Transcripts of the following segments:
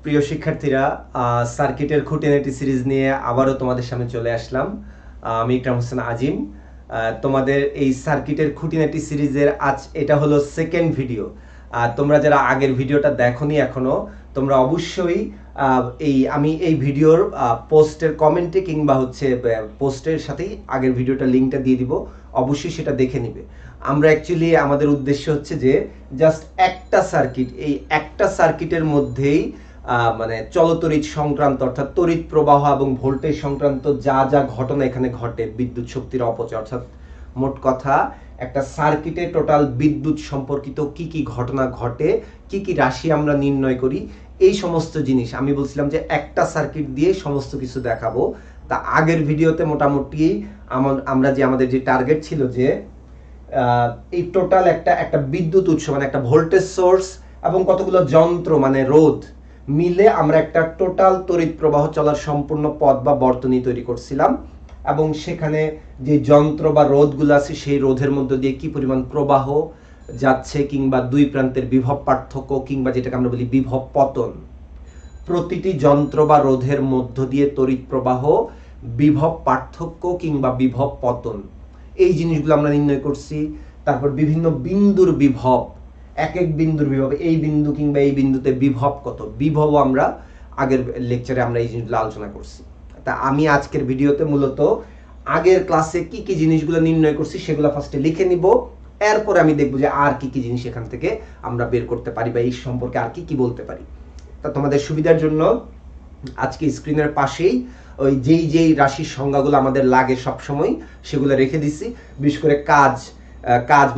প্রিয় শিক্ষার্থীরা, সার্কিটের খুঁটিনাটি সিরিজ নিয়ে আবারও তোমাদের সামনে চলে আসলাম। আমি ইকরাম হোসেন আজিম। তোমাদের এই সার্কিটের খুঁটিনাটি সিরিজের আজ এটা হলো সেকেন্ড ভিডিও। তোমরা যারা আগের ভিডিওটা দেখোনি এখনো, তোমরা অবশ্যই আমি এই ভিডিওর পোস্টের কমেন্টে কিংবা পোস্টের সাথেই আগের ভিডিওটা লিঙ্কটা দিয়ে দিব, অবশ্যই সেটা দেখে নিবে। আমরা অ্যাকচুয়ালি আমাদের উদ্দেশ্য হচ্ছে যে জাস্ট একটা সার্কিট, এই একটা সার্কিটের মধ্যেই মানে চলতড়িৎ সংক্রান্ত অর্থাৎ তড়িৎ প্রবাহ এবং ভোল্টেজ সংক্রান্ত যা যা ঘটনা এখানে ঘটে, বিদ্যুৎ শক্তির অপচয়, অর্থাৎ মোট কথা একটা সার্কিটে টোটাল বিদ্যুৎ সম্পর্কিত কি কি ঘটনা ঘটে, কি কি রাশি আমরা নির্ণয় করি, এই সমস্ত জিনিস আমি বলছিলাম যে একটা সার্কিট দিয়ে সমস্ত কিছু দেখাবো। তা আগের ভিডিওতে মোটামুটি আমরা যে আমাদের যে টার্গেট ছিল যে এই টোটাল একটা বিদ্যুৎ উৎস মানে একটা ভোল্টেজ সোর্স এবং কতগুলো যন্ত্র মানে রোধ মিলে আমরা একটা টোটাল তড়িৎ প্রবাহ চলার সম্পূর্ণ পথ বা বর্তনী তৈরি করছিলাম, এবং সেখানে যে যন্ত্র বা রোধগুলো আছে সেই রোধের মধ্যে দিয়ে কি পরিমাণ প্রবাহ যাচ্ছে কিংবা দুই প্রান্তের বিভব পার্থক্য কিংবা যেটাকে আমরা বলি বিভব পতন, প্রতিটি যন্ত্র বা রোধের মধ্য দিয়ে তড়িৎ প্রবাহ, বিভব পার্থক্য কিংবা বিভব পতন, এই জিনিসগুলো আমরা নির্ণয় করছি। তারপর বিভিন্ন বিন্দুর বিভব, এক এক বিন্দুর বিভব, এই বিন্দু কিংবা এই বিন্দুতে বিভব কত, বিভব আমরা আগের লেকচারে আমরা এই জিনিসগুলো আলোচনা করছি। তা আমি আজকের ভিডিওতে মূলত আগের ক্লাসে কি কি জিনিসগুলো নির্ণয় করছি সেগুলো ফার্স্টে লিখে নিব, এরপরে আমি দেখবো যে আর কি কি জিনিস এখান থেকে আমরা বের করতে পারি বা এই সম্পর্কে আর কি কি বলতে পারি। তা তোমাদের সুবিধার জন্য আজকে স্ক্রিনের পাশেই ওই যেই রাশির সংজ্ঞাগুলো আমাদের লাগে সবসময় সেগুলো রেখে দিছি। বিশেষ করে কাজ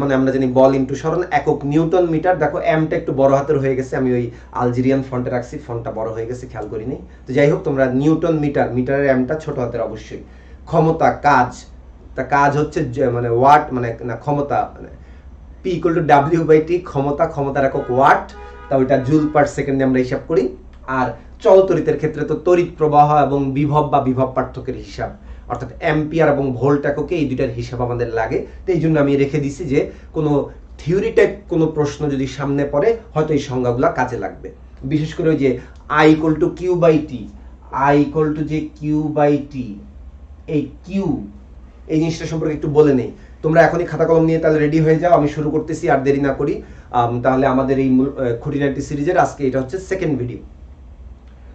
মানে আমরা জানি বল ইনটু সরণ, একক নিউটন মিটার। দেখো এমটা একটু বড় হাতের হয়ে গেছে, আমি ওই আলজেরিয়ান ফন্টে রাখছি, ফন্টটা বড় হয়ে গেছে খেয়াল করিনি। তো যাই হোক, তোমরা নিউটন মিটারের এমটা ছোট হাতের অবশ্যই। ক্ষমতা, কাজ হচ্ছে মানে ওয়াট মানে না ক্ষমতা মানে P = W/T, ক্ষমতার একক ওয়াট, তা ওইটা জুল পার সেকেন্ডে আমরা হিসাব করি। আর চলতড়িতের ক্ষেত্রে তো তড়িৎ প্রবাহ এবং বিভব বা বিভব পার্থক্যের হিসাব, অর্থাৎ অ্যাম্পিয়ার এবং ভোল্ট এককে এই দুইটার হিসাব আমাদের লাগে। তো এই জন্য আমি রেখে দিছি যে কোনো থিওরি টাইপ কোনো প্রশ্ন যদি সামনে পড়ে হয়তো এই সংজ্ঞাগুলো কাজে লাগবে। বিশেষ করে ওই যে I = Q/T, Q/T, এই কিউ এই জিনিসটা সম্পর্কে একটু বলে নেই। তোমরা এখনই খাতা কলম নিয়ে তাহলে রেডি হয়ে যাও, আমি শুরু করতেছি, আর দেরি না করি। তাহলে আমাদের এই খুঁটিনাটি সিরিজের আজকে এটা হচ্ছে সেকেন্ড ভিডিও।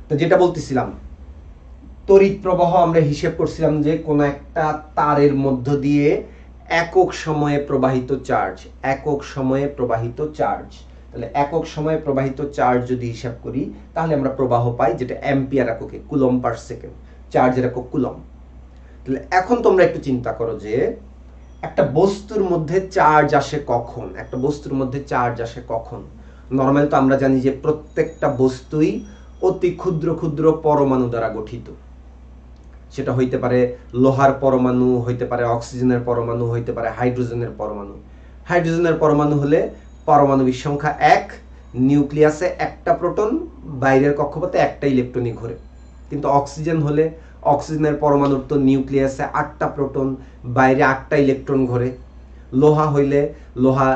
তো যেটা বলতেছিলাম, তড়িৎ প্রবাহ আমরা হিসেব করছিলাম যে কোনো একটা তারের মধ্য দিয়ে একক সময়ে প্রবাহিত চার্জ, তাহলে একক সময়ে প্রবাহিত চার্জ যদি হিসাব করি তাহলে আমরা প্রবাহ পাই যেটা অ্যাম্পিয়ার এককে, কুলম পার সেকেন্ড, চার্জের একক কুলম। তাহলে এখন তোমরা একটু চিন্তা করো যে একটা বস্তুর মধ্যে চার্জ আসে কখন। নরমাল তো আমরা জানি যে প্রত্যেকটা বস্তুই অতি ক্ষুদ্র ক্ষুদ্র পরমাণু দ্বারা গঠিত। সেটা হইতে পারে লোহার পরমাণু, হইতে পারে অক্সিজেনের পরমাণু, হইতে পারে হাইড্রোজেনের পরমাণু হলে পারমাণবিক সংখ্যা 1, নিউক্লিয়াসে একটা প্রোটন, বাইরের কক্ষপথে একটা ইলেকট্রনই ঘোরে। কিন্তু অক্সিজেন হলে অক্সিজেনের পরমাণুর তো নিউক্লিয়াসে 8টা প্রোটন, বাইরে 8টা ইলেকট্রন ঘোরে। লোহা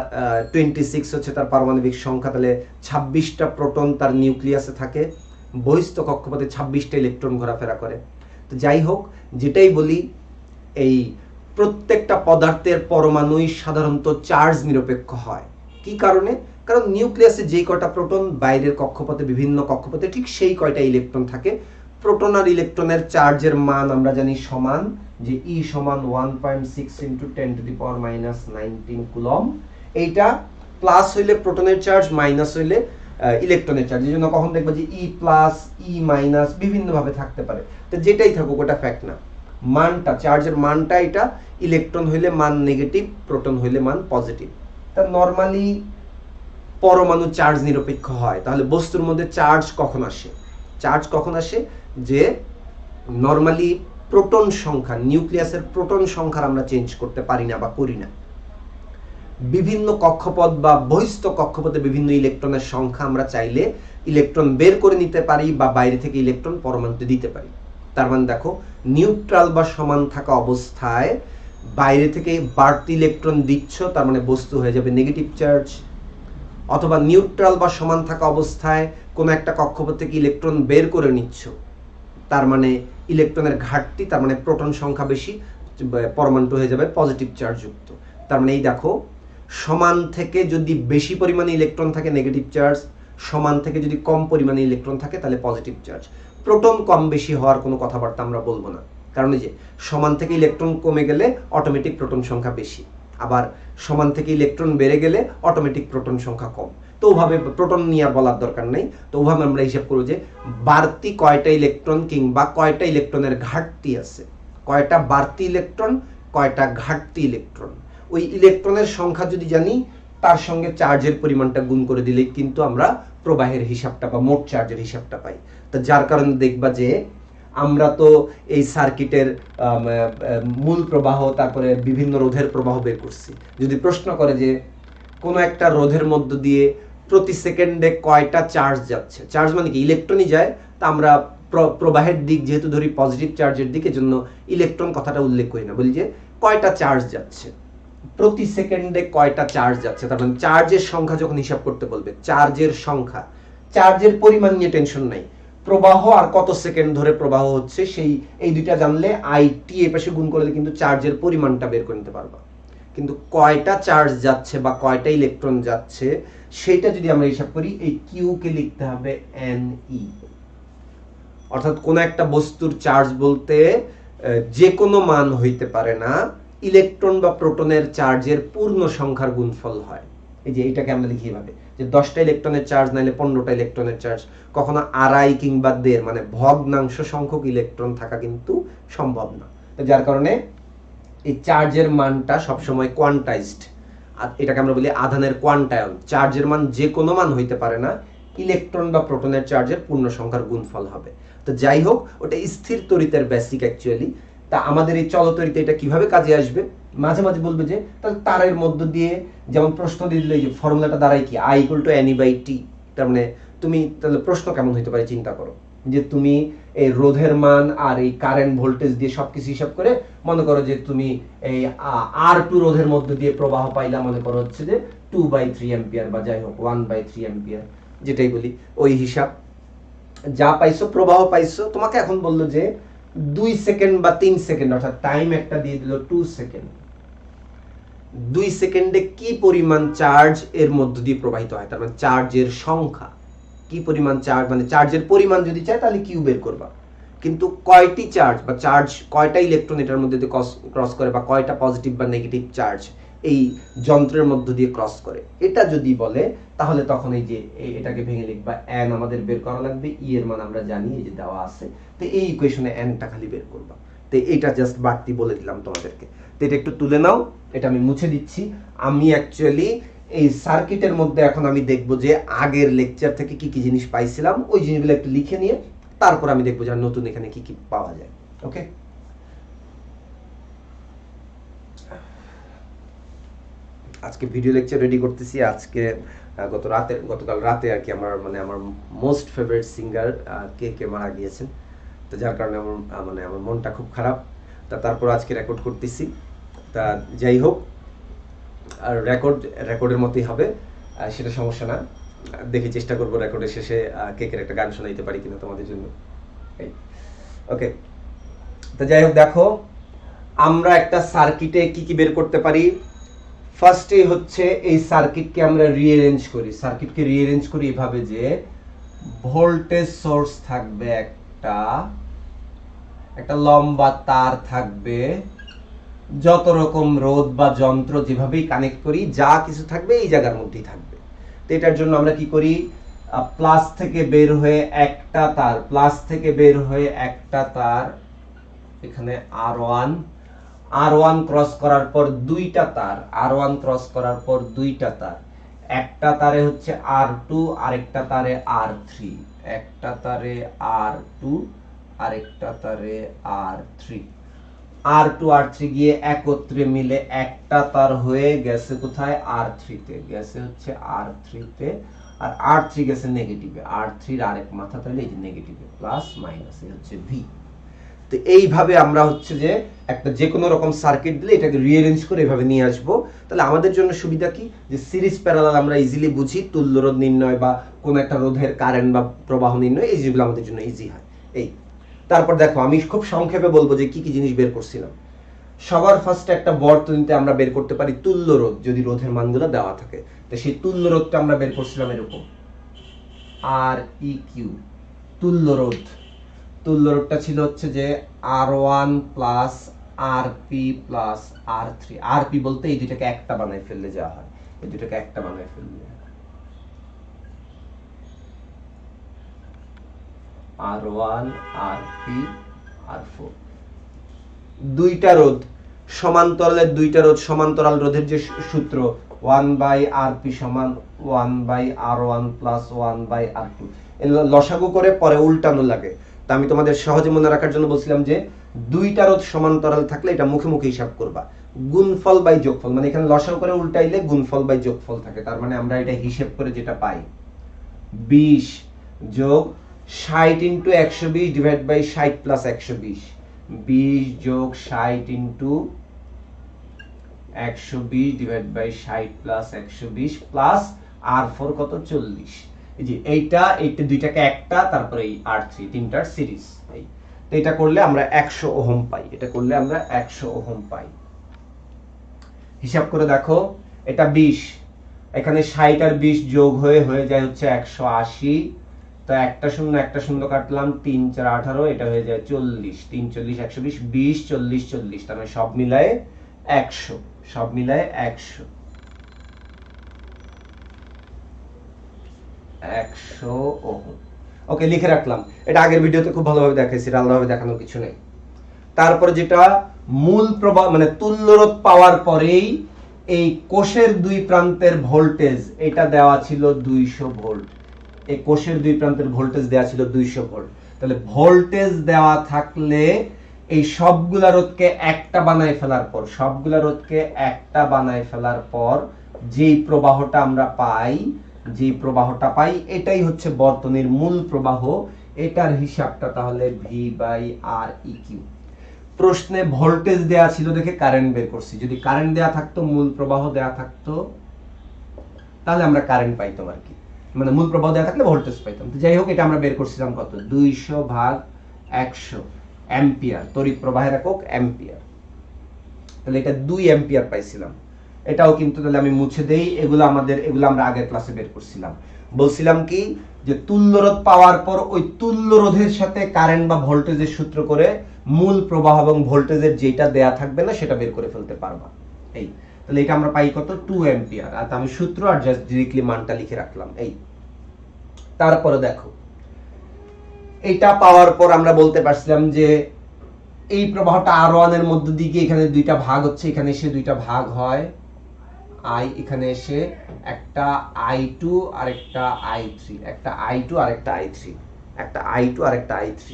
26 হচ্ছে তার পারমাণবিক সংখ্যা, তাহলে 26টা প্রোটন তার নিউক্লিয়াসে থাকে, বহিস্থ কক্ষপথে 26টা ইলেকট্রন ঘোরাফেরা করে। তো যাই হোক, যেটাই বলি, এই প্রত্যেকটা পদার্থের পরমাণুই সাধারণত চার্জ নিরপেক্ষ হয়। কি কারণে? কারণ নিউক্লিয়াসে যেই কয়টা প্রোটন, বাইরের কক্ষপথে বিভিন্ন কক্ষপথে ঠিক সেই কয়টা ইলেকট্রন থাকে। প্রোটন আর ইলেকট্রনের চার্জের মান আমরা জানি সমান, যে E = 1.6 × 10⁻⁻19 কুলম। এইটা প্লাস হইলে প্রোটনের চার্জ, মাইনাস হইলে ইলেকট্রনের চার্জ। এই জন্য কখন দেখবো যে E+, E- বিভিন্ন ভাবে থাকতে পারে। তো যেটাই থাকুক ওটা ফ্যাক্ট না, মানটা, চার্জের মানটা, এটা ইলেকট্রন হইলে মান নেগেটিভ, প্রোটন হইলে মান পজিটিভ। তা নরমালি পরমাণু চার্জ নিরপেক্ষ হয়। তাহলে বস্তুর মধ্যে চার্জ কখন আসে? যে নরমালি প্রোটন সংখ্যা, নিউক্লিয়াসের প্রোটন সংখ্যা আমরা চেঞ্জ করতে পারি না বা করি না। বিভিন্ন কক্ষপথ বা বহিস্থ কক্ষপথে বিভিন্ন ইলেকট্রনের সংখ্যা আমরা চাইলে ইলেকট্রন বের করে নিতে পারি বা বাইরে থেকে ইলেকট্রন পরমাণুতে দিতে পারি। তার মানে দেখো, নিউট্রাল বা সমান থাকা অবস্থায় বাইরে থেকে বাড়তি ইলেকট্রন দিচ্ছ, তার মানে বস্তু হয়ে যাবে নেগেটিভ চার্জ। অথবা নিউট্রাল বা সমান থাকা অবস্থায় কোনো একটা কক্ষপথ থেকে ইলেকট্রন বের করে নিচ্ছ, তার মানে ইলেকট্রনের ঘাটতি, তার মানে প্রোটন সংখ্যা বেশি, পরমাণুটা হয়ে যাবে পজিটিভ চার্জ যুক্ত। তার মানে এই দেখো, সমান থেকে যদি বেশি পরিমাণে ইলেকট্রন থাকে নেগেটিভ চার্জ, সমান থেকে যদি কম পরিমাণে ইলেকট্রন থাকে তাহলে পজিটিভ চার্জ। প্রোটন কম বেশি হওয়ার কোনো কথাবার্তা আমরা বলবো না, কারণ এই যে সমান থেকে ইলেকট্রন কমে গেলে অটোমেটিক প্রোটন সংখ্যা বেশি, আবার সমান থেকে ইলেকট্রন বেড়ে গেলে অটোমেটিক প্রোটন সংখ্যা কম। তো ওভাবে প্রোটন নিয়ে আর বলার দরকার নেই। তো ওভাবে আমরা হিসাব করব যে বাড়তি কয়টা ইলেকট্রন কিংবা কয়টা ইলেকট্রনের ঘাটতি আছে, কয়টা বাড়তি ইলেকট্রন, কয়টা ঘাটতি ইলেকট্রন। ওই ইলেকট্রনের সংখ্যা যদি জানি, তার সঙ্গে চার্জের পরিমাণটা গুণ করে দিলেই কিন্তু আমরা প্রবাহের হিসাবটা বা মোট চার্জের হিসাবটা পাই। তো যার কারণে দেখবা যে আমরা তো এই সার্কিটের মূল প্রবাহ, তারপরে বিভিন্ন রোধের প্রবাহ বের করছি। যদি প্রশ্ন করে যে কোনো একটা রোধের মধ্য দিয়ে প্রতি সেকেন্ডে কয়টা চার্জ যাচ্ছে, চার্জ মানে কি ইলেকট্রনই যায়, তা আমরা প্রবাহের দিক যেহেতু ধরি পজিটিভ চার্জের দিকে, জন্য ইলেকট্রন কথাটা উল্লেখ করি না, বলি যে কয়টা চার্জ যাচ্ছে, প্রতি সেকেন্ডে কয়টা চার্জ যাচ্ছে। তার মানে চার্জের সংখ্যা যখন হিসাব করতে বলবে, চার্জের সংখ্যা, চার্জের পরিমাণ নিয়ে টেনশন নাই, প্রবাহ আর কত সেকেন্ড ধরে প্রবাহ হচ্ছে সেই এই দুইটা জানলে আইটি এ পাশে গুণ করলে কিন্তু চার্জের পরিমাণটা বের করে নিতে পারবা। কিন্তু কয়টা চার্জ যাচ্ছে বা কয়টা ইলেকট্রন যাচ্ছে সেইটা যদি আমরা হিসাব করি, এই কিউ কে লিখতে হবে এনই। অর্থাৎ কোন একটা বস্তুর চার্জ বলতে যে কোনো মান হইতে পারে না, ইলেকট্রন বা প্রোটনের চার্জের পূর্ণ সংখ্যার গুণফল হয়। এই যে এটাকে আমরা লিখি এভাবে যে 10টা ইলেকট্রনের চার্জ নাইলে 15টা ইলেকট্রনের চার্জ, কখনো আড়াই কিংবা দেড় মানে ভগ্নাংশ সংখ্যক ইলেকট্রন থাকা কিন্তু সম্ভব না। যার কারণে এই চার্জের মানটা সবসময় কোয়ান্টাইজড, আর এটাকে আমরা বলি আধানের কোয়ান্টায়ন। চার্জের মান যে কোনো মান হইতে পারে না, ইলেকট্রন বা প্রোটনের চার্জের পূর্ণ সংখ্যার গুণফল হবে। তো যাই হোক, ওটা স্থির তড়িতের বেসিক অ্যাকচুয়ালি। তা আমাদের এই চলতড়িতে এটা কিভাবে কাজে আসবে, মাঝে মাঝে বলবে যে তাহলে তারের মধ্য দিয়ে, যেমন প্রশ্ন দিল যে ফর্মুলাটা দাঁড়ায় কি, I = NE/T। তার মানে তুমি তাহলে প্রশ্ন কেমন হতে পারে চিন্তা করো, যে তুমি এই রোধের মান আর এই কারেন্ট ভোল্টেজ দিয়ে সবকিছু হিসাব করে মনে করো যে তুমি এই R2 রোধের মধ্য দিয়ে প্রবাহ পাইলা, মনে করো হচ্ছে যে 2/3 অ্যাম্পিয়ার বা যাই হোক 1/3 অ্যাম্পিয়ার, যেটাই বলি ওই হিসাব যা পাইছো, প্রবাহ পাইছো। তোমাকে এখন বললো যে 2 সেকেন্ড বা 3 সেকেন্ড, অর্থাৎ টাইম একটা দিয়ে দিল 2 সেকেন্ড, 2 সেকেন্ডে কি পরিমাণ চার্জ এর মধ্য দিয়ে প্রবাহিত হয়, তার মানে চার্জের সংখ্যা, কি পরিমাণ চার্জ, মানে চার্জের পরিমাণ যদি চাই তাহলে কিউ বের করবা। কিন্তু কয়টি চার্জ বা চার্জ, কয়টা ইলেকট্রন এটার মধ্যে দিয়ে ক্রস করে, বা কয়টা পজিটিভ বা নেগেটিভ চার্জ এই যন্ত্রের মধ্য দিয়ে ক্রস করে, এটা যদি বলে তাহলে তখন এই যে এটাকে ভেঙে লিখবা n আমাদের বের করা লাগবে, ই এর মান আমরা জানি, এই যে দেওয়া আছে। তো এই ইকুয়েশনে nটা খালি বের করবা। তো এটা জাস্ট বাড়তি বলে দিলাম তোমাদেরকে। তো এটা একটু তুলে নাও, এটা আমি মুছে দিচ্ছি। আমি অ্যাকচুয়ালি এই সার্কিটের মধ্যে এখন আমি দেখব যে আগের লেকচার থেকে কি কি জিনিস পাইছিলাম, ওই জিনিসগুলো একটু লিখে নিয়ে তারপর আমি দেখবো যে নতুন এখানে কি কি পাওয়া যায়। ওকে, আজকে ভিডিও লেকচার রেডি করতেছি। আজকে গতকাল রাতে আর কি আমার আমার মোস্ট ফেভারিট সিঙ্গার কে মারা গিয়েছেন। তো যার কারণে আমার মনটা খুব খারাপ। তারপর আজকে রেকর্ড করতেছি। তা যাই হোক, আর রেকর্ডের মতোই হবে, সেটা সমস্যা না। দেখি চেষ্টা করবো রেকর্ডের শেষে কেকের একটা গান শোনাইতে পারি কিনা তোমাদের জন্য। ওকে, তো যাই হোক, দেখো আমরা একটা সার্কিটে কি কি বের করতে পারি। ফার্স্টে হচ্ছে এই সার্কিটকে আমরা রিঅ্যারেঞ্জ করি এভাবে যে ভোল্টেজ সোর্স থাকবে, একটা লম্বা তার থাকবে, যত রকম রোধ বা যন্ত্র যেভাবেই কানেক্ট করি যা কিছু থাকবে এই জায়গার মধ্যেই থাকবে। তো এটার জন্য আমরা কি করি, প্লাস থেকে বের হয়ে একটা তার এখানে R1 ক্রস করার পর দুইটা তার, একটা তারে হচ্ছে R2, আরেকটা তারে R3, একটা তারে R2, আরেকটা তারে R3, R2 R3 গিয়ে একত্রে মিলে একটা তার হয়ে গেছে কোথায়, R3 তে গেছে, হচ্ছে R3 তে, আর R3 গেছে নেগেটিভে, R3 এর আরেক মাথা তাহলে এই যে নেগেটিভে, প্লাস মাইনাস, এই হচ্ছে V। তো এইভাবে আমরা হচ্ছে যে একটা যে কোনো রকম সার্কিট দিলে এটাকে রিঅ্যারেঞ্জ করে এভাবে নিয়ে আসবো। তাহলে আমাদের জন্য সুবিধা কি, যে সিরিজ প্যারালাল আমরা ইজিলি বুঝি, তুল্য রোধ নির্ণয় বা কোন একটা রোধের কারেন্ট বা প্রবাহ নির্ণয়, এই যেগুলো আমাদের জন্য ইজি হয়। এই তারপর দেখো আমি খুব সংক্ষেপে বলবো যে কি কি জিনিস বের করছিলাম। সবার ফার্স্টে একটা বর্তনীতে আমরা বের করতে পারি তুল্য রোধ, যদি রোধের মানগুলো দেওয়া থাকে। তো সেই তুল্য রোধটা আমরা বের করছিলাম এরকম আর ই কিউ। তুল্য রোধ, তুল্য রোধটা ছিল হচ্ছে যে R1 plus RP plus R3। RP বলতে এই দুটাকে একটা বানাই ফেললে যা হয়, এই দুটাকে একটা বানাই ফেললে R1 RP R4। দুইটা রোধ সমান্তরালের, দুইটা রোধ সমান্তরাল রোধের যে সূত্র 1/RP সমান 1/R1 প্লাস 1/R2, লসাগু করে পরে উল্টানো লাগে। তা আমি তোমাদের সহজে মনে রাখার জন্য বলছিলাম যে দুইটা রোধ সমান্তরাল থাকলে এটা মুখে মুখে হিসাব করবা, গুণফল বাই যোগফল, মানে এখানে লসাগু করে উল্টাইলে গুণফল বাই যোগফল থাকে। তার মানে আমরা এটা হিসাব করে যেটা পাই 20 যোগ 60 ইন্টু 120 ডিভাইড বাই 60 প্লাস 120, 20 যোগ 60 into 120 divide by 60 plus 120 plus R4 কত 40। এই যে এইটা দুইটাকে একটা, তারপরে এই R3 তিনটার সিরিজ। এই তো এটা করলে আমরা 100 ওহম পাই, এটা করলে আমরা 100 ওহম পাই। হিসাব করে দেখো, এটা 20, এখানে 60 আর 20 যোগ হয়ে যায় হচ্ছে 180। তো একটা শূন্য কাটলাম, 3 4 18, এটা হয়ে যায় 40, 3 40 120, 20 40 40, তার মানে সব মিলায়ে 100, সব মিলায়ে 100 ওহম। ওকে, লিখে রাখলাম। এটা আগের ভিডিওতে খুব ভালোভাবে দেখাইছি, আলাদাভাবে দেখানোর কিছু নেই। তারপরে যেটা মূল প্রবাহ মানে তুল্য রোধ পাওয়ার পরেই এই কোষের দুই প্রান্তের ভোল্টেজ এটা দেওয়া ছিল 200 ভোল্ট। এই কোষের দুই প্রান্তের ভোল্টেজ দেওয়া ছিল 200 ভোল্ট। তাহলে ভোল্টেজ দেওয়া থাকলে এই সবগুলা রোধকে একটা বানায় ফেলার পর, সবগুলা রোধকে একটা বানায় ফেলার পর যেই প্রবাহটা আমরা পাই, যে প্রবাহটা পাই এটাই হচ্ছে বর্তনীর মূল প্রবাহ। এটার হিসাবটা তাহলে V/R(EQ)। প্রশ্নে ভোল্টেজ দেয়া ছিল দেখে কারেন্ট বের করছি। যদি কারেন্ট দেয়া থাকতো, মূল প্রবাহ দেয়া থাকতো, তাহলে আমরা কারেন্ট পাইতাম আর কি, মানে মূল প্রবাহ দেয়া থাকলে ভোল্টেজ পাইতাম। তো যাই হোক, এটা আমরা বের করছিলাম কত, 200/100 অ্যাম্পিয়ার, তড়িৎ প্রবাহের একক অ্যাম্পিয়ার। তাহলে এটা 2 অ্যাম্পিয়ার পাইছিলাম। এটাও কিন্তু তাহলে আমি মুছে দেই, এগুলো আমরা আগের ক্লাসে বের করছিলাম। বলছিলাম কি, যে তুল্য রোধ পাওয়ার পর ওই তুল্য রোধের সাথে কারেন্ট বা ভোল্টেজের সূত্র করে মূল প্রবাহ এবং ভোল্টেজের যেটা দেয়া থাকবে না সেটা বের করে ফেলতে পারবা। এই তাহলে এটা আমরা পাই কত, 2 অ্যাম্পিয়ার। আর আমি সূত্র আর জাস্ট ডিরেক্টলি মানটা লিখে রাখলাম। এই তারপরে দেখো, এটা পাওয়ার পর আমরা বলতে পারছিলাম যে এই প্রবাহটা R1 এর মধ্য দিয়ে এখানে দুইটা ভাগ হচ্ছে, এখানে এসে দুইটা ভাগ হয় I, এখানে এসে একটা I2 আর একটা I3, একটা I2 আর একটা I3, একটা I2 আর একটা I3,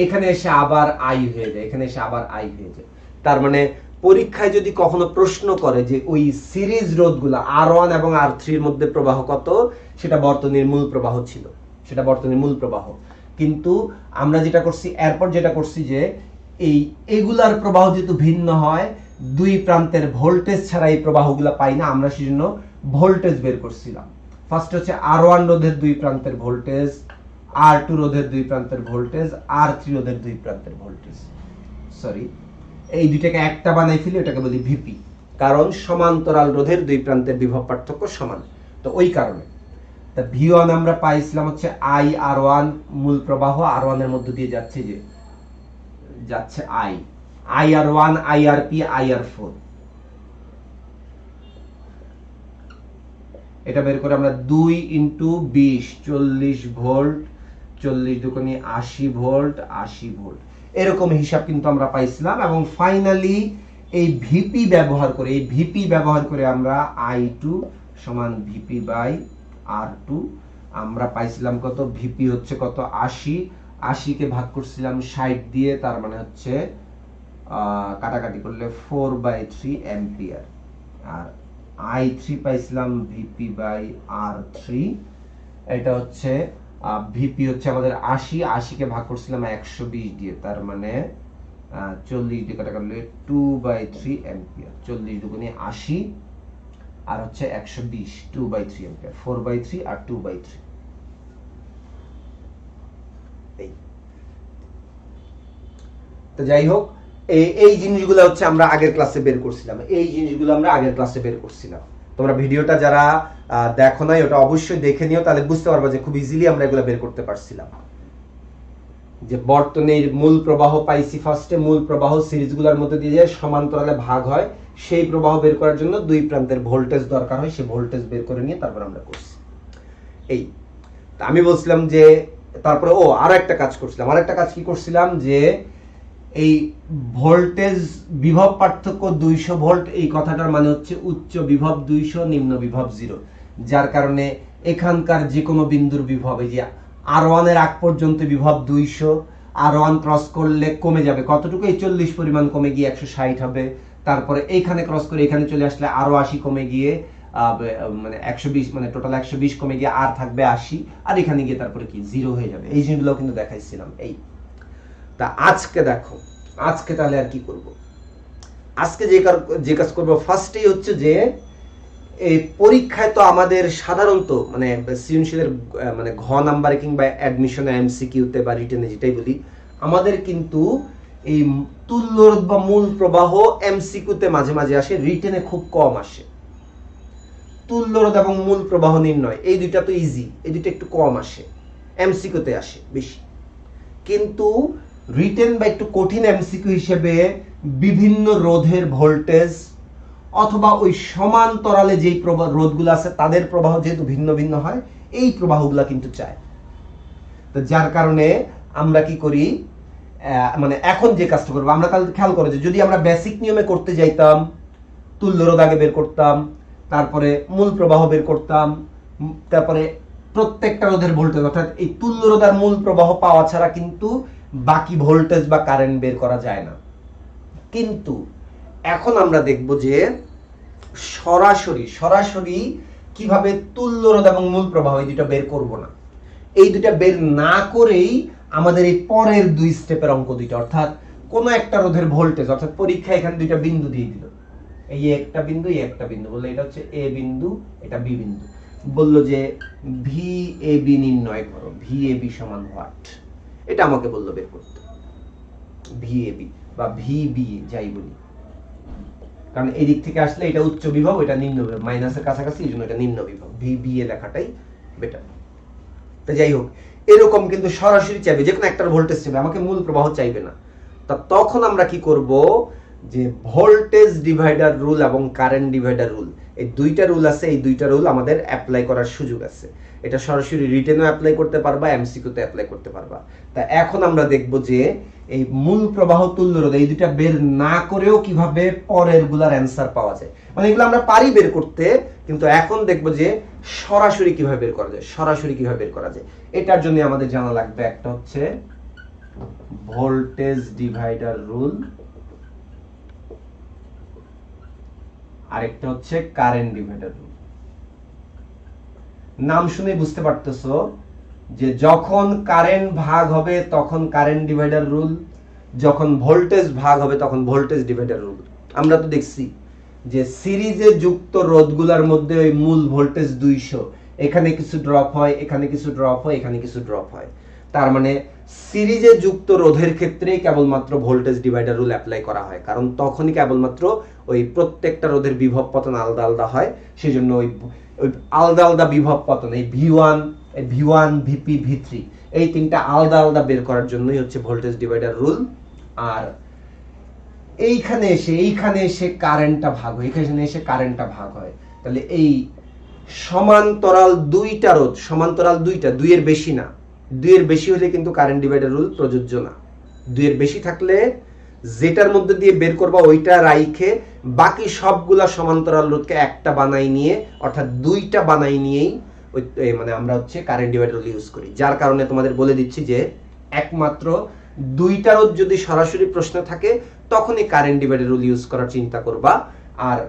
এখানে এসে আবার I হয়ে যায়, এখানে এসে আবার I হয়ে যায়। তার মানে পরীক্ষায় যদি কখনো প্রশ্ন করে যে ওই সিরিজ রোধগুলো R1 এবং R3 এর মধ্যে প্রবাহ কত, সেটা বর্তনীর মূল প্রবাহ ছিল, সেটা বর্তনীর মূল প্রবাহ। কিন্তু আমরা যেটা করছি এরপর, যেটা করছি যে এগুলার প্রবাহ যেহেতু ভিন্ন হয়, দুই প্রান্তের ভোল্টেজ ছাড়া এই প্রবাহগুলো পাই না, আমরা সেজন্য ভোল্টেজ বের করছিলাম। ফার্স্ট হচ্ছে R1 রোধের দুই প্রান্তের ভোল্টেজ, R2 রোধের দুই প্রান্তের ভোল্টেজ, R3 রোধের দুই প্রান্তের ভোল্টেজ। সরি, এই দুইটাকে একটা বানাই ফেলি, এটাকে বলি ভিপি, কারণ সমান্তরাল রোধের দুই প্রান্তের বিভব পার্থক্য সমান। তো ওই কারণে তা V1 আমরা পাইছিলাম হচ্ছে IR1, মূল প্রবাহ R1 এর মধ্য দিয়ে যাচ্ছে, যে যাচ্ছে IR1, IRP, IR4। এটা বের করে আমরা 2 ইন্টু 20, 40 ভোল্ট, 40 দুগুণে 80 ভোল্ট, 80 ভোল্ট, এরকম হিসাব কিন্তু আমরা পাইছিলাম। এবং ফাইনালি এই ভিপি ব্যবহার করে আমরা I2 সমান VP/R2 আমরা পাইছিলাম কত, ভিপি হচ্ছে কত 80, 80 কে ভাগ করছিলাম 60 দিয়ে, তার মানে হচ্ছে কাটাকাটি করলে 4/3 অ্যাম্পিয়ার। আর I3 পাইছিলাম VP/R3, এটা হচ্ছে ভিপি হচ্ছে আমাদের 80 কে ভাগ করছিলাম 120 দিয়ে, তার মানে 40 দিয়ে কাটা করলে 2/3 অ্যাম্পিয়ার। 40 দুগুণে 80 আর হচ্ছে 120, 2/3 অ্যাম্পিয়ার। 4/3 আর 2/3। তো যাই হোক, এই জিনিসগুলো হচ্ছে আমরা আগের ক্লাসে বের করছিলাম, তোমরা ভিডিওটা যারা দেখো নাই ওটা অবশ্যই দেখে নিও, তাহলে বুঝতে পারবে যে খুব ইজিলি আমরা এগুলো বের করতে পারছিলাম। যে বর্তনীর মূল প্রবাহ পাইছি ফার্স্টে, মূল প্রবাহ সিরিজগুলোর মধ্যে দিয়ে যায় সমান্তরালে ভাগ হয়, সেই প্রবাহ বের করার জন্য দুই প্রান্তের ভোল্টেজ দরকার হয়, সেই ভোল্টেজ বের করে নিয়ে তারপর আমরা করছি। এই আমি বলছিলাম যে তারপরে আরো একটা কাজ করছিলাম। আরেকটা কাজ কি করছিলাম, যে এই ভোল্টেজ বিভব পার্থক্য 200 ভোল্ট, এই কথাটার মানে হচ্ছে উচ্চ বিভব 200, নিম্ন বিভব 0, যার কারণে এখানকার যে কোনো বিন্দুর বিভব, এই যে R1 এর আগ পর্যন্ত বিভব 200, R1 ক্রস করলে কমে যাবে কতটুকু, এই 40 পরিমাণ কমে গিয়ে 160 হবে। তারপরে এইখানে ক্রস করে এখানে চলে আসলে আরো 80 কমে গিয়ে মানে 120, মানে টোটাল 120 কমে গিয়ে আর থাকবে 80, আর এখানে গিয়ে তারপরে কি 0 হয়ে যাবে। এই জিনিসগুলো কিন্তু দেখাইছিলাম। এই তা আজকে দেখো, আজকে তাহলে আর কি করব, আজকে যে কাজ করব ফার্স্টেই হচ্ছে যে এই পরীক্ষায় তো আমাদের সাধারণত মানে সৃজনশীলের মানে ঘ নাম্বারে কিংবা অ্যাডমিশনে এমসিকিউতে বা রিটেনে যেটাই বলি, আমাদের কিন্তু এই তুল্য রোধ বা মূল প্রবাহ এমসিকিউতে মাঝে মাঝে আসে, রিটেনে খুব কম আসে। তুল্য রোধ এবং মূল প্রবাহ নির্ণয় এই দুইটা তো ইজি, এই দুইটা একটু কম আসে, এমসিকিউতে আসে বেশি। কিন্তু রিটেন বা একটু কঠিন এমসিকিউ হিসেবে বিভিন্ন রোধের ভোল্টেজ অথবা ওই সমান্তরালে যেই রোধগুলো আছে তাদের প্রবাহ যেহেতু ভিন্ন ভিন্ন হয়, এই প্রবাহগুলো কিন্তু চায়। তো যার কারণে আমরা কি করি, মানে এখন যে কাজটা করবো আমরা, তাহলে খেয়াল করো যে যদি আমরা বেসিক নিয়মে করতে যাইতাম, তুল্য রোধ আগে বের করতাম, তারপরে মূল প্রবাহ বের করতাম, তারপরে প্রত্যেকটা রোধের ভোল্টেজ, অর্থাৎ এই তুল্য রোধ আর মূল প্রবাহ পাওয়া ছাড়া কিন্তু বাকি ভোল্টেজ বা কারেন্ট বের করা যায় না। কিন্তু এখন আমরা দেখব যে সরাসরি কিভাবে তুল্য রোধ এবং মূল প্রবাহ এই দুটো বের করব না। এই দুটা বের না করেই আমাদের এই পরের দুই স্টেপের অঙ্ক দুইটা, অর্থাৎ কোন একটা রোধের ভোল্টেজ, অর্থাৎ পরীক্ষা এখানে দুইটা বিন্দু দিয়ে দিল, এই একটা বিন্দু, এই একটা বিন্দু, বললো এটা হচ্ছে এ বিন্দু, এটা বি বিন্দু, বললো যে ভি এ বি নির্ণয় করো, ভি এ বি সমান হোয়াট, এটা আমাকে বললো বের করতে, ভি এ বি বা ভি বি যাই বলি, কারণ এই দিক থেকে আসলে এটা উচ্চ বিভব, এটা নিম্ন বিভব, মাইনাসের কাছাকাছি, এই জন্য এটা নিম্ন বিভব, ভি বি এ লেখাটাই বেটার। তো যাই হোক, এরকম কিন্তু সরাসরি চাইবে, যে কোনো একটার ভোল্টেজ চাইবে, আমাকে মূল প্রবাহ চাইবে না। তা তখন আমরা কি করব, যে ভোল্টেজ ডিভাইডার রুল এবং কারেন্ট ডিভাইডার রুল, এই দুইটা রুল আছে, এই দুইটা রুল আমাদের অ্যাপ্লাই করার সুযোগ আছে। এটা সরাসরি রিটেনও অ্যাপ্লাই করতে পারবা, এমসিকিউতে অ্যাপ্লাই করতে পারবা। তা এখন আমরা দেখব যে এই মূল প্রবাহ তুল্য রোধ এই দুইটা বের না করেও কিভাবে পরের গুলার অ্যান্সার পাওয়া যায়, মানে এগুলো আমরা পারি বের করতে, কিন্তু এখন দেখব যে সরাসরি কিভাবে বের করা যায়, এটার জন্য আমাদের জানা লাগবে একটা হচ্ছে ভোল্টেজ ডিভাইডার রুল, আরেকটা হচ্ছে কারেন্ট ডিভাইডার রুল। নাম শুনে বুঝতে পারতেছো যে যখন কারেন্ট ভাগ হবে তখন কারেন্ট ডিভাইডার রুল, যখন ভোল্টেজ ভাগ হবে তখন ভোল্টেজ ডিভাইডার রুল। আমরা তো দেখছি যে সিরিজে যুক্ত রোধগুলোর মধ্যে ওই মূল ভোল্টেজ 200, এখানে কিছু ড্রপ হয়, এখানে কিছু ড্রপ হয়, এখানে কিছু ড্রপ হয়, তার মানে সিরিজে যুক্ত রোধের ক্ষেত্রে কেবলমাত্র ভোল্টেজ ডিভাইডার রুল অ্যাপ্লাই করা হয়, কারণ তখনই কেবলমাত্র ওই প্রত্যেকটা রোধের বিভব পতন আলাদা আলাদা হয়, সেজন্য ওই আলাদা আলাদা বিভব পতন, এই V1 VP V3 এই তিনটা আলাদা আলাদা বের করার জন্যই হচ্ছে ভোল্টেজ ডিভাইডার রুল। আর এইখানে এসে কারেন্টটা ভাগ হয়, এখানে এসে কারেন্টটা ভাগ হয়, তাহলে এই সমান্তরাল দুইটা রোধ, সমান্তরাল দুইটা, দুইয়ের বেশি না, দুইয়ের বেশি হলে কিন্তু কারেন্ট ডিভাইডার রুল প্রযোজ্য না। দুইয়ের বেশি থাকলে যেটার মধ্যে দিয়ে বের করবা ওইটা রাইখে বাকি সবগুলা সমান্তরাল রোধকে একটা বানাই নিয়ে, অর্থাৎ দুইটা বানাই নিয়েই ওই মানে আমরা হচ্ছে কারেন্ট ডিভাইডার রুল ইউজ করি। যার কারণে তোমাদের বলে দিচ্ছি যে একমাত্র দুইটা রোধ যদি সরাসরি প্রশ্ন থাকে তখনই কারেন্ট ডিভাইডার রুল ইউজ করার চিন্তা করবা, আর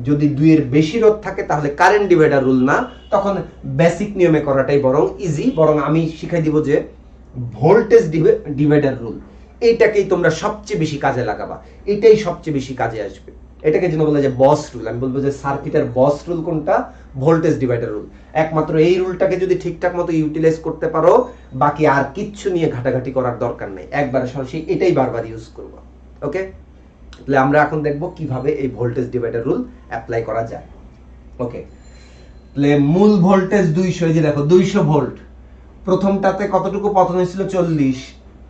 যদি 2 এর বেশি রোধ থাকে তাহলে কারেন্ট ডিভাইডার রুল না, তখন বেসিক নিয়মে করাটাই বরং ইজি। বরং আমি শিখাই দিব যে ভোল্টেজ ডিভাইডার রুল, এইটাকেই তোমরা সবচেয়ে বেশি কাজে লাগাবা, এটাই সবচেয়ে বেশি কাজে আসবে। এটাকে যেন বলা যায় বস রুল। আমি বলবো যে সার্কিটের বস রুল কোনটা? Voltage divider rule. একমাত্র এই রুলটাকে যদি ঠিকঠাক মতো ইউটিলাইজ করতে পারো, বাকি আর কিচ্ছু নিয়ে ঘাটাঘাটি করার দরকার নেই, একবারে সরাসরি এটাই বারবার ইউজ করবা। ওকে, তাহলে আমরা এখন দেখব কিভাবে এই ভোল্টেজ ডিভাইডার রুল অ্যাপ্লাই করা যায়। ওকে, তাহলে মূল ভোল্টেজ 200, এই যে দেখো 200 ভোল্ট। প্রথমটাতে কতটুকু পতন হয়েছিল? 40।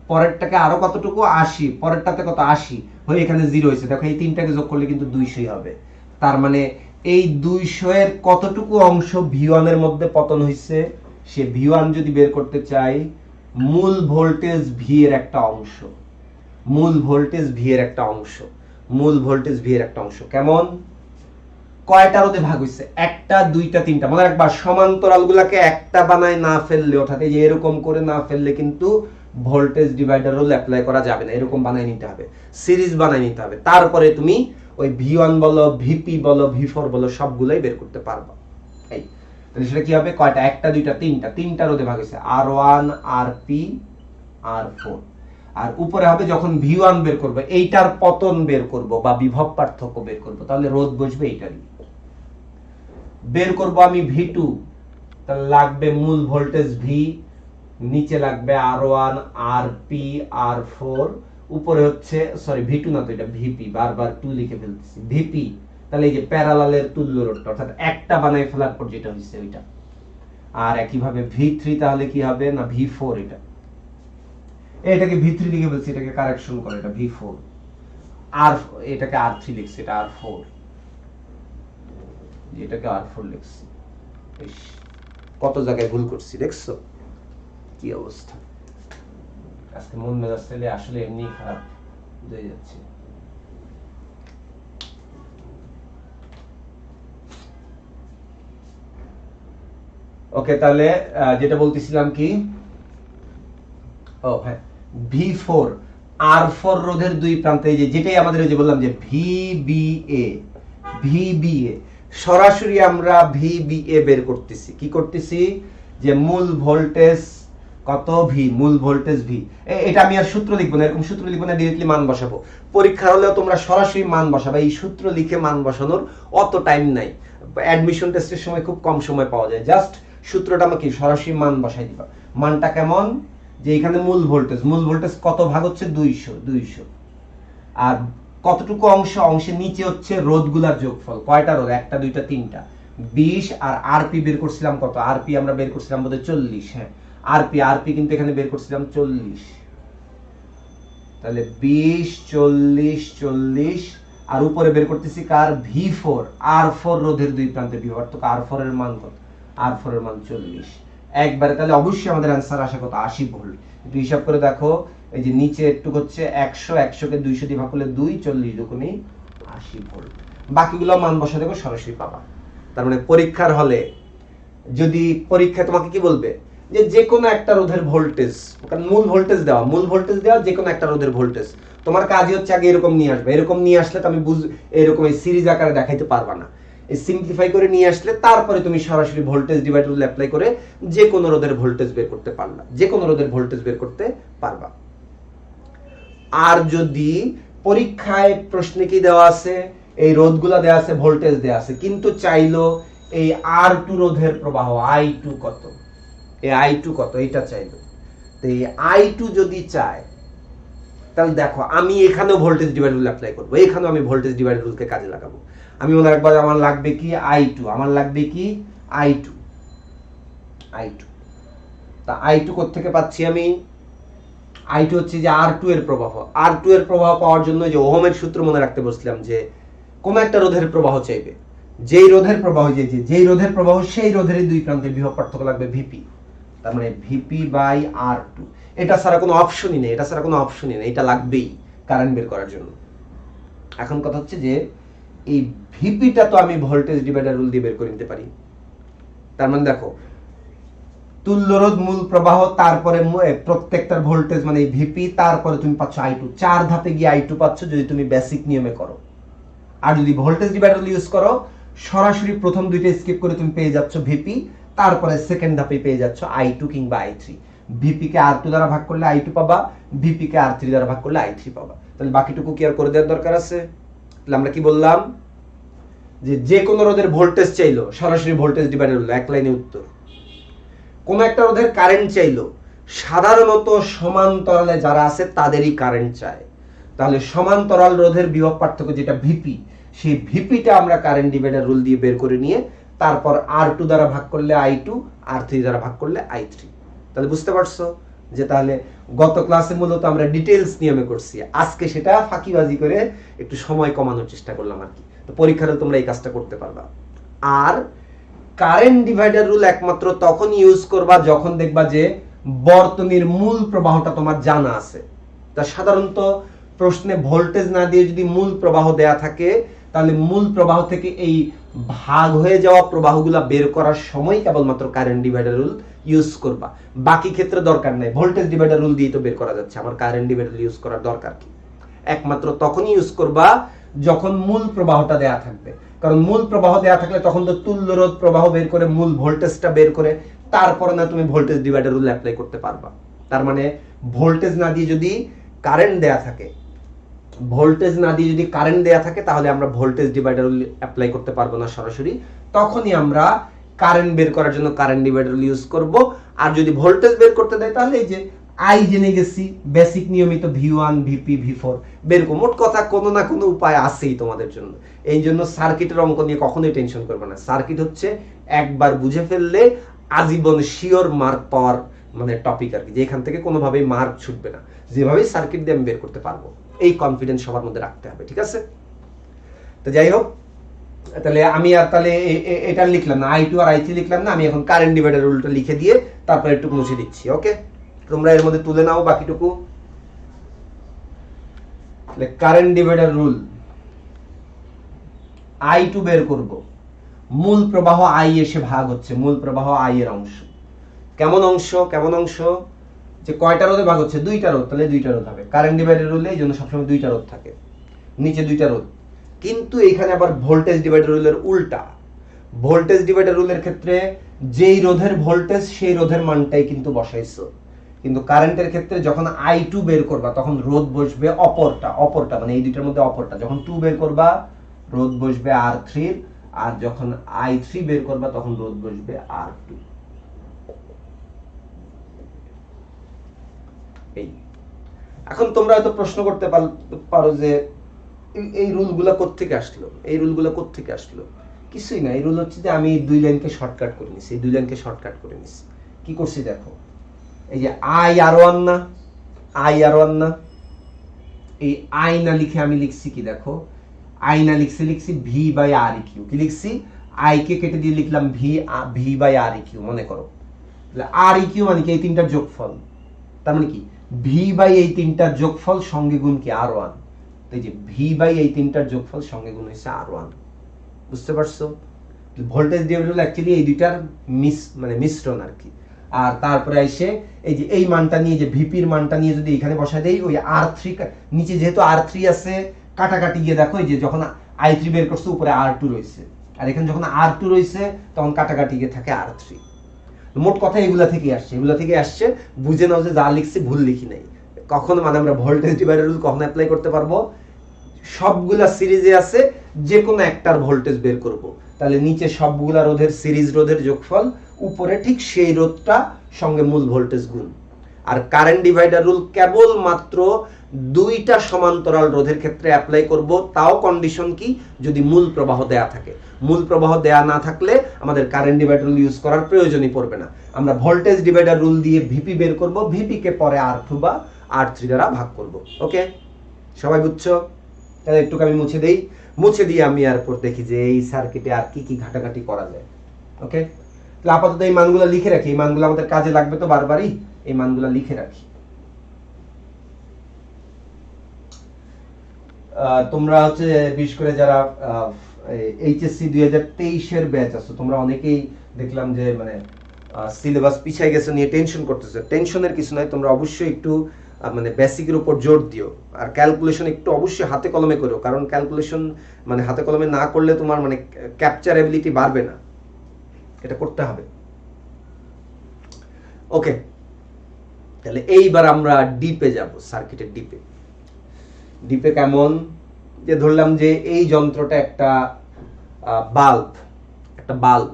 পরেরটাকে আরো কতটুকু? 80। পরেরটাতে কত? 80 হয়ে এখানে 0 হয়েছে। দেখো এই তিনটাকে যোগ করলে কিন্তু 200 হবে। তার মানে এই 200 এর কতটুকু অংশ V1 এর মধ্যে পতন হয়েছে? সে V1 যদি বের করতে চাই, মূল ভোল্টেজ V এর একটা অংশ, মূল ভোল্টেজ V এর একটা অংশ, মূল ভোল্টেজ V এর একটা অংশ। কেমন? কয়টা রোধে ভাগ হইছে? একটা, দুইটা, তিনটা। মনে রাখবা সমান্তরাল গুলাকে একটা বানায় না ফেললে, অর্থাৎ এই যে এরকম করে না ফেললে কিন্তু ভোল্টেজ ডিভাইডার রুল অ্যাপ্লাই করা যাবে না। এরকম বানায় নিতে হবে, সিরিজ বানায় নিতে হবে। তারপরে তুমি ওই V1 বলো, VP বলো, V4 বলো, সবগুলাই বের করতে পারবা। এই তাহলে সেটা কি হবে? কয়টা? একটা, দুইটা, তিনটা। তিনটা রোধে ভাগ হইছে, R1, RP, R4। আর উপরে হবে যখন V1 বের করব, এইটার পতন বের করব বা বিভব পার্থক্য বের করব, তাহলে রোধ বসবে এইটারই। বের করব আমি V2, তাহলে লাগবে মূল ভোল্টেজ V, নিচে লাগবে R1, RP, R4, উপরে হচ্ছে সরি V2 না তো, এটা VP, বারবার 2 লিখে ফেলতেছি, VP। তাহলে এই যে প্যারালালের তুল্য রোধটা, অর্থাৎ একটা বানাই ফেলার পর যেটা হইছে ওইটা। আর একইভাবে V3 তাহলে কি হবে? না V4। এটাকে V3 লিখে বলছি, এটাকে কারেকশন করে, এটা V4। আর এটাকে R3 লিখছি, এটা R4, এটাকে R4 লিখছি। কত জায়গায় ভুল করছি দেখছো? কি অবস্থা! আজকে মন মেজাজ চাইলে আসলে এমনি খারাপ হয়ে যাচ্ছে। ওকে, তাহলে যেটা বলতেছিলাম কি, ও হ্যাঁ, V4 R4 রোধের দুই প্রান্তে, যেটাই আমাদের ওই যে বললাম যে VBA সরাসরি আমরা VBA বের করতেছি। কি করতেছি? যে মূল ভোল্টেজ কত? V, মূল ভোল্টেজ V। এটা আমি আর সূত্র লিখবো না, এরকম সূত্র লিখবো না, ডাইরেক্টলি মান বসাবো। পরীক্ষার হলেও তোমরা সরাসরি মান বসাবে। এই সূত্র লিখে মান বসানোর অত টাইম নাই, অ্যাডমিশন টেস্টের সময় খুব কম সময় পাওয়া যায়। জাস্ট সূত্রটা আমাকে সরাসরি মান বসাই দিবা। মানটা কেমন? যে এখানে মূল ভোল্টেজ কত ভাগ হচ্ছে? 200। আর কতটুকু অংশ? অংশের নিচে হচ্ছে রোধগুলার যোগফল। কয়টা রোধ? একটা, দুইটা, তিনটা। 20। আর RP বের করছিলাম কত? RP আমরা বের করছিলাম বোধহয় 40। হ্যাঁ, RP কিন্তু এখানে বের করছিলাম 40। তাহলে 20, 40, 40। আর উপরে বের করতেছি কার? V4, R4 রোধের দুই প্রান্তে বিভব পার্থক্য। R4 এর মান কত? R4 এর মান 40 একবারে। তাহলে অবশ্যই আমাদের অ্যান্সার আসে কত? 80 ভোল্ট। একটু হিসাব করে দেখো, এই যে নিচে একটু হচ্ছে 100 কে 200 দিয়ে ভাগ করলে 2, 40 দুগুণে 80 ভোল্ট। বাকিগুলো মান বসা দেবো, সরাসরি পাবা। তার মানে পরীক্ষার হলে যদি পরীক্ষায় তোমাকে কি বলবে? যে কোনো একটা রোধের ভোল্টেজ, কারণ মূল ভোল্টেজ দেওয়া যে কোনো একটা রোধের ভোল্টেজ, তোমার কাজই হচ্ছে আগে এরকম নিয়ে আসবে। এরকম নিয়ে আসলে তো আমি এরকম এই সিরিজ আকারে দেখাইতে পারবা না। এই সিম্পলিফাই করে নিয়ে আসলে তারপরে তুমি সরাসরি ভোল্টেজ ডিভাইডার রুল অ্যাপ্লাই করে যে কোনো রোধের ভোল্টেজ বের করতে পারলা, যে কোনো রোধের ভোল্টেজ বের করতে পারবা। আর যদি পরীক্ষায় প্রশ্নে কি দেওয়া আছে? এই রোধগুলা দেওয়া আছে, ভোল্টেজ দেওয়া আছে, কিন্তু চাইলো এই R2 রোধের প্রবাহ I2 কত, এই I2 কত, এটা চাইলো। তো এই I2 যদি চায়, তাহলে দেখো আমি এখানেও ভোল্টেজ ডিভাইডার রুল অ্যাপ্লাই করব, এখানেও আমি ভোল্টেজ ডিভাইডার রুলকে কাজে লাগাবো। আমি মনে রাখবো আমার লাগবে কি? I2, আমার লাগবে কি? I2। তা I2 কোত্থেকে পাচ্ছি আমি? I2 হচ্ছে যে R2 এর প্রবাহ। R2 এর প্রবাহ পাওয়ার জন্য যে ওহমের সূত্র মনে রাখতে বলছিলাম, যে কোন একটা রোধের প্রবাহ চাইবে, যেই রোধের প্রবাহ যেই রোধের প্রবাহ সেই রোধের দুই প্রান্তের বিভব পার্থক্য লাগবে VP। তার মানে VP/R2। এটা ছাড়া কোনো অপশনই নেই, এটা লাগবেই কারেন্ট বের করার জন্য। এখন কথা হচ্ছে যে এই ভিপিটা তো আমি ভোল্টেজ ডিভাইডার রুল দিয়ে বের করে নিতে পারি। তার মানে দেখো, তুল্য রোধ, মূল প্রবাহ, তারপরে প্রত্যেকটার ভোল্টেজ মানে ভিপি, তারপরে তুমি পাচ্ছ I2। 4 ধাপে গিয়ে I2 পাচ্ছ যদি তুমি বেসিক নিয়মে করো। আর যদি ভোল্টেজ ডিভাইডার রুল ইউজ করো, সরাসরি প্রথম দুইটা স্কিপ করে তুমি পেয়ে যাচ্ছ ভিপি, তারপরে সেকেন্ড ধাপে পেয়ে যাচ্ছ I2 কিংবা I3। ভিপি কে R2 দ্বারা ভাগ করলে I2 পাবা, ভিপি কে R3 দ্বারা ভাগ করলে I3 পাবা। তাহলে বাকিটুকু কি আর করে দেওয়ার দরকার আছে? তাহলে আমরা কি বললাম, যে কোনো রোধের ভোল্টেজ চাইলো, সরাসরি ভোল্টেজ ডিভাইডার রুল, এক লাইনে উত্তর। কোন একটা রোধের কারেন্ট চাইলো, সাধারণত সমান্তরালে যারা আছে তাদেরই কারেন্ট চায়। তাহলে সমান্তরাল রোধের বিভব পার্থক্য যেটা ভিপি, সেই ভিপিটা আমরা কারেন্ট ডিভাইডার রুল দিয়ে বের করে নিয়ে তারপর R2 দ্বারা ভাগ করলে I2, R3 দ্বারা ভাগ করলে I3। তাহলে বুঝতে পারছো যে তাহলে গত ক্লাসে মূলত আমরা ডিটেইলস নিয়মে করছি, আজকে সেটা ফাঁকিবাজি করে একটু সময় কমানোর চেষ্টা করলাম আর কি। তো পরীক্ষাতে তোমরা এই কাজটা করতে পারবা। আর কারেন্ট ডিভাইডার রুল একমাত্র তখন ইউজ করবা যখন দেখবা যে বর্তনীর মূল প্রবাহটা তোমার জানা আছে। তা সাধারণত প্রশ্নে ভোল্টেজ না দিয়ে যদি মূল প্রবাহ দেয়া থাকে, তাহলে মূল প্রবাহ থেকে এই ভাগ হয়ে যাওয়া প্রবাহগুলা বের করার সময় কেবলমাত্র কারেন্ট ডিভাইডার রুল ইউজ করবা, বাকি ক্ষেত্রে দরকার নাই। ভোল্টেজ ডিভাইডার রুল দিয়ে তো বের করা যাচ্ছে, আমার কারেন্ট ডিভাইডার ইউজ করার দরকার কি? একমাত্র তখনই ইউজ করবা যখন মূল প্রবাহটা দেয়া থাকবে। কারণ মূল প্রবাহ দেয়া থাকলে তখন তো তুল্য রোধ প্রবাহ বের করে মূল ভোল্টেজটা বের করে তারপরে না তুমি ভোল্টেজ ডিভাইডার রুল অ্যাপ্লাই করতে পারবা। তার মানে ভোল্টেজ না দিয়ে যদি কারেন্ট দেয়া থাকে, ভোল্টেজ না দিয়ে যদি কারেন্ট দেয়া থাকে, তাহলে আমরা ভোল্টেজ ডিভাইডার রুল অ্যাপ্লাই করতে পারবো না সরাসরি। তখনই আমরা কারেন্ট বের করার জন্য কারেন্ট ডিভাইডার রুল ইউজ করব। আর যদি ভোল্টেজ বের করতে দেয়, তাহলে এই যে আই জেনে গেছি, বেসিক নিয়মিত V1 VP V4 বের করব। মোট কথা কোনো না কোনো উপায় আছেই তোমাদের জন্য। এই জন্য সার্কিটের অঙ্ক নিয়ে কখনোই টেনশন করবে না। সার্কিট হচ্ছে একবার বুঝে ফেললে আজীবন শিওর মার্ক পাওয়ার মানে টপিক আর কি, যেখান থেকে কোনোভাবেই মার্ক ছুটবে না, যেভাবেই সার্কিট দিয়ে আমি বের করতে পারবো, এই কনফিডেন্স সবার মধ্যে রাখতে হবে। ঠিক আছে? তো যাই হোক, তাহলে আমি আর তাহলে এটা লিখলাম না, I2 আর I3 লিখলাম না, আমি এখন কারেন্ট ডিভাইডার রুলটা লিখে দিয়ে তারপর একটু মুছে দিচ্ছি। ওকে, তোমরা এর মধ্যে তুলে নাও বাকিটুকু। তাহলে কারেন্ট ডিভাইডার রুল, I2 বের করব, মূল প্রবাহ I এসে ভাগ হচ্ছে, মূল প্রবাহ I এর অংশ। কেমন অংশ? কেমন অংশ? যে কয়টা রোধে ভাগ হচ্ছে? দুইটা রোধ, তাহলে দুইটা রোধ হবে। কারেন্ট ডিভাইডার রুলে এই জন্য সবসময় দুইটা রোধ থাকে, নিচে দুইটা রোধ। কিন্তু এখানে আবার ভোল্টেজ ডিভাইডার রুলের উল্টা। ভোল্টেজ ডিভাইডার রুলের ক্ষেত্রে যেই রোধের ভোল্টেজ সেই রোধের মানটাই কিন্তু বসাইছো, কিন্তু কারেন্টের ক্ষেত্রে যখন I2 বের করবা তখন রোধ বসবে অপরটা মানে এই দুইটার মধ্যে অপরটা। যখন 2 বের করবা রোধ বসবে R3, আর যখন I3 বের করবা তখন রোধ বসবে R2। এই এখন তোমরা হয়তো প্রশ্ন করতে পারো যে এই রুলগুলো কোত্থেকে আসলো, এই রুলগুলো কোত্থেকে আসলো? কিছুই না, এই রুল হচ্ছে যে আমি দুই লাইনকে শর্টকাট করে নিছি, এই দুই লাইনকে শর্টকাট করে নিছি। কি করছি দেখো, এই যে I/R1 না, I/R1 না, এই I না লিখে আমি লিখছি কি দেখো, I না লিখছি V/Req। কি লিখছি? I কে কেটে দিয়ে লিখলাম V/Req। মনে করো Req মানে কি? এই তিনটার যোগফল। তার মানে কি? V বাই এই তিনটার যোগফল সঙ্গে গুণ কি? R1। এই যে V বাই এই তিনটার যোগফল সঙ্গে গুণ হচ্ছে R1। বুঝতে পারছো? ভোল্টেজ ডিভাইডার অ্যাকচুয়ালি এই দুইটার মিশ্রণ আর কি। আর তারপরে এসে এই যে এই মানটা নিয়ে, যে ভিপির মানটা নিয়ে যদি এখানে বসাই দেই, ওই R3 নিচে যেহেতু R3 আছে, কাটাকাটি গিয়ে দেখো এই যে যখন I3 বের করছে উপরে R2 রয়েছে, আর এখানে যখন R2 রয়েছে তখন কাটাকাটি গিয়ে থাকে R3। মোট কথা এগুলা থেকে আসছে। বুঝে নাও যে যা লিখছি ভুল লিখি নাই কখনো। মানে আমরা ভোল্টেজ ডিভাইডার রুল কখন অ্যাপ্লাই করতে পারবো? সবগুলা সিরিজে আছে, যে কোনো একটার ভোল্টেজ বের করব, তাহলে নিচে সবগুলা রোধের সিরিজ রোধের যোগফল, উপরে ঠিক সেই রোধটা সঙ্গে মূল ভোল্টেজ গুণ। আর কারেন্ট ডিভাইডার রুল কেবল মাত্র দুইটা সমান্তরাল রোধের ক্ষেত্রে অ্যাপ্লাই করব, তাও কন্ডিশন কি? যদি মূল প্রবাহ দেয়া থাকে। মূল প্রবাহ দেয়া না থাকলে আমাদের কারেন্ট ডিভাইডার রুল ইউজ করার প্রয়োজনই পড়বে না। আমরা ভোল্টেজ ডিভাইডার রুল দিয়ে ভিপি বের করব, ভিপি কে পরে R2 বা R3 দ্বারা ভাগ করব। ওকে, সবাই বুঝছো? তাহলে একটু আমি মুছে দিয়ে আমি এরপর দেখি যে এই সার্কিটে আর কি কি ঘাটাঘাটি করা যায়। ওকে, তাহলে আপাতত এই মানগুলো লিখে রাখি, এই মানগুলো আমাদের কাজে লাগবে তো বারবারই, এই মানগুলো লিখে রাখি। তোমরা হচ্ছে বিশেষ করে যারা এইচএসসি 2023 এর ব্যাচ আছো, তোমরা অনেকেই দেখলাম যে মানে সিলেবাস পিছায় গেছে নিয়ে টেনশন করতেছে। টেনশনের কিছু নাই, তোমরা অবশ্যই একটু মানে বেসিকের উপর জোর দিও। আর ক্যালকুলেশন একটু অবশ্যই হাতে কলমে করো, কারণ ক্যালকুলেশন মানে হাতে কলমে না করলে তোমার মানে ক্যাপচারেবিলিটি বাড়বে না, এটা করতে হবে। ওকে, তাহলে এইবার আমরা ডিপে যাব, সার্কিটের ডিপে। ডিপে কেমন, যে ধরলাম যে এই যন্ত্রটা একটা বাল্ব, একটা বাল্ব,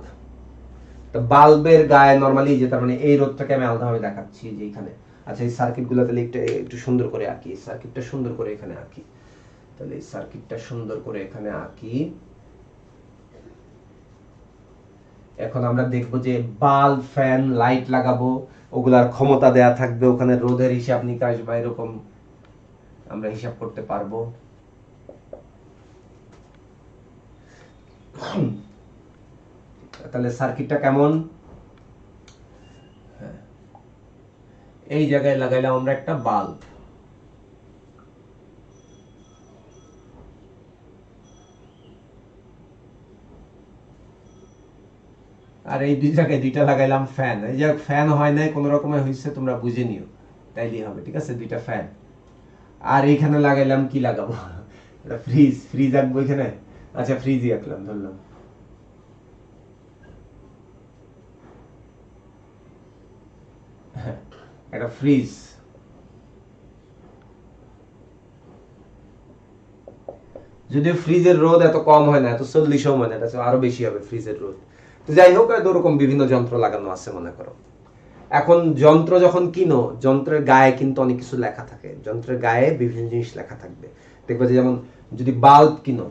বাল্বের গায়ে নরমালি যে তার মানে এই রোধটাকে আমি আলাদাভাবে দেখাচ্ছি যে এখানে। আচ্ছা, এই সার্কিটগুলো তাহলে একটু সুন্দর করে আঁকি, সার্কিটটা সুন্দর করে এখানে আঁকি। তাহলে এই সার্কিটটা সুন্দর করে এখানে আঁকি। এখন আমরা দেখবো যে বাল্ব, ফ্যান, লাইট লাগাবো, ওগুলার ক্ষমতা দেয়া থাকবে, ওখানে রোধের হিসাব নিকাশ বা এরকম আমরা হিসাব করতে পারবো। তাহলে সার্কিটটা কেমন, এই জায়গায় লাগাইলাম আমরা একটা বাল্ব, আর এই দুই জায়গায় দুইটা লাগাইলাম ফ্যান। এই যে ফ্যান হয় নাই, কোন রকমে হয়েছে, তোমরা বুঝে নিও, তাইলেই হবে, ঠিক আছে, দুইটা ফ্যান। আর এইখানে লাগাইলাম কি লাগাবো, এটা ফ্রিজ, ফ্রিজ আঁকবো এখানে। আচ্ছা, ফ্রিজই আঁকলাম, ধরলাম। একটা ফ্রিজ, যদিও ফ্রিজের রোধ এত কম হয় না, এত 40 হয় না, এটা আরো বেশি হবে ফ্রিজের রোধ। তো যাই হোক, ওরকম বিভিন্ন যন্ত্র লাগানো আছে মনে করো। এখন যন্ত্র যখন কিনো, যন্ত্রের গায়ে কিন্তু অনেক কিছু লেখা থাকে, যন্ত্রের গায়ে বিভিন্ন জিনিস লেখা থাকবে। দেখবে যে যেমন যদি বাল্ব কিনো,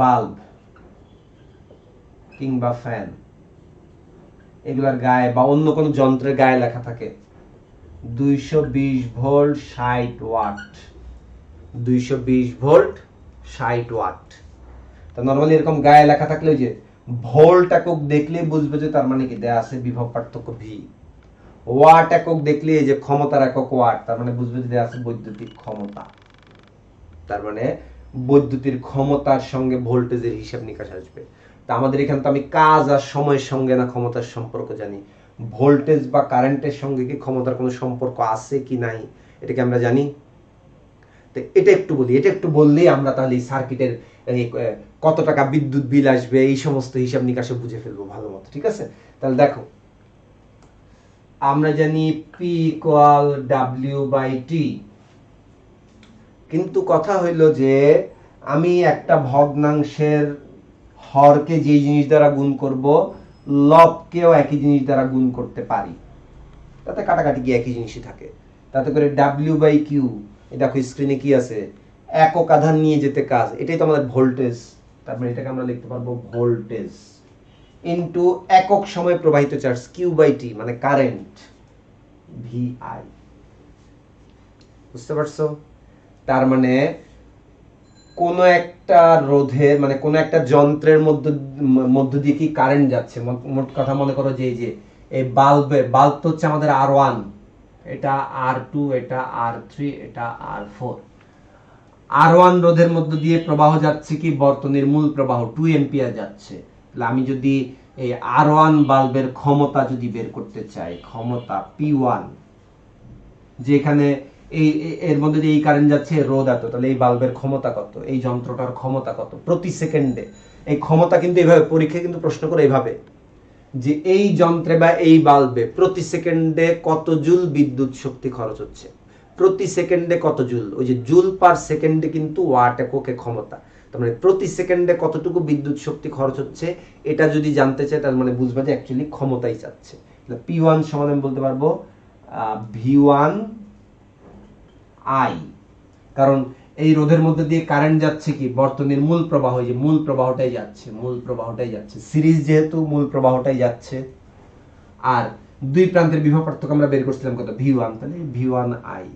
বাল্ব কিংবা ফ্যান, এগুলার গায়ে বা অন্য কোনো যন্ত্রের গায়ে লেখা থাকে 220 ভোল্ট 60 ওয়াট, 220 ভোল্ট 60 ওয়াট। তো নরমালি এরকম গায়ে লেখা থাকলে ওই যে ভোল্ট একক দেখলে বুঝবে যে তার মানে কি দেয়া আছে বিভব পার্থক্য ভি। ওয়াট একক দেখলে এই যে ক্ষমতার একক ওয়াট, তার মানে বুঝবে যে দেয়া আছে বৈদ্যুতিক ক্ষমতা। তার মানে বৈদ্যুতিক ক্ষমতার সঙ্গে ভোল্টেজের হিসাব নিকাশ আসবে। তা আমাদের এখানে তো আমি কাজ আর সময়ের সঙ্গে না ক্ষমতার সম্পর্ক জানি, ভোল্টেজ বা কারেন্টের সঙ্গে কি ক্ষমতার কোনো সম্পর্ক আছে কি নাই এটা কি আমরা জানি? তো এটা একটু বলি, এটা একটু বললেই আমরা তাহলে এই সার্কিটের কত টাকা বিদ্যুৎ বিল আসবে এই সমস্ত হিসাব নিকাশে বুঝে ফেলবো ভালো মতো, ঠিক আছে? তাহলে দেখো, আমরা জানি P ইকুয়াল W/T, কিন্তু কথা হইল যে আমি একটা ভগ্নাংশের হরকে যে জিনিস দ্বারা গুণ করব, লবকেও একই জিনিস দ্বারা গুণ করতে পারি, তাতে কাটাকাটি কি একই জিনিসই থাকে। তাতে করে W/Q, দেখো স্ক্রিনে কি আছে, একক আধান নিয়ে যেতে কাজ, এটাই তো আমাদের ভোল্টেজ, তারপরে এটাকে আমরা লিখতে পারবো ভোল্টেজ ইনটু একক সময় প্রবাহিত চার্জ Q/T মানে কারেন্ট VI। বুঝতে পারছো? তার মানে কোন একটা রোধের মানে কোন একটা যন্ত্রের মধ্য দিয়ে কি কারেন্ট যাচ্ছে, মোট কথা মনে করো যে এই যে এই বাল্ব তো হচ্ছে আমাদের R1, এটা R2, এটা R3, এটা R4। R1 রোধের মধ্য দিয়ে প্রবাহ যাচ্ছে কি বর্তনীর মূল প্রবাহ 2 এম্পিয়ার যাচ্ছে। তাহলে আমি যদি এই R1 বাল্বের ক্ষমতা যদি বের করতে চাই, ক্ষমতা P1, যেখানে এই এর মধ্যে দিয়ে এই কারেন্ট যাচ্ছে, রোধ এত, তাহলে এই বাল্বের ক্ষমতা কত, এই যন্ত্রটার ক্ষমতা কত প্রতি সেকেন্ডে। এই ক্ষমতা কিন্তু এইভাবে পরীক্ষায় কিন্তু প্রশ্ন করে এইভাবে যে এই যন্ত্রে বা এই বাল্বে প্রতি সেকেন্ডে কত জুল বিদ্যুৎ শক্তি খরচ হচ্ছে, প্রতি সেকেন্ডে কত জুল, ওই যে জুল পার সেকেন্ডে কিন্তু ওয়াট এককে ক্ষমতা, তার মানে প্রতি সেকেন্ডে কতটুকু বিদ্যুৎ শক্তি খরচ হচ্ছে এটা যদি জানতে চাই, তার মানে বুঝবা যে অ্যাকচুয়ালি ক্ষমতাই চাচ্ছে। P1 সমান আমি বলতে পারবো V1 I, কারণ এই রোধের মধ্যে দিয়ে কারেন্ট যাচ্ছে কি বর্তনীর মূল প্রবাহ, এই যে মূল প্রবাহটাই যাচ্ছে, মূল প্রবাহটাই যাচ্ছে, সিরিজ যেহেতু মূল প্রবাহটাই যাচ্ছে। আর দুই প্রান্তের বিভব পার্থক্য আমরা বের করছিলাম কত, V1, তাহলে V1 I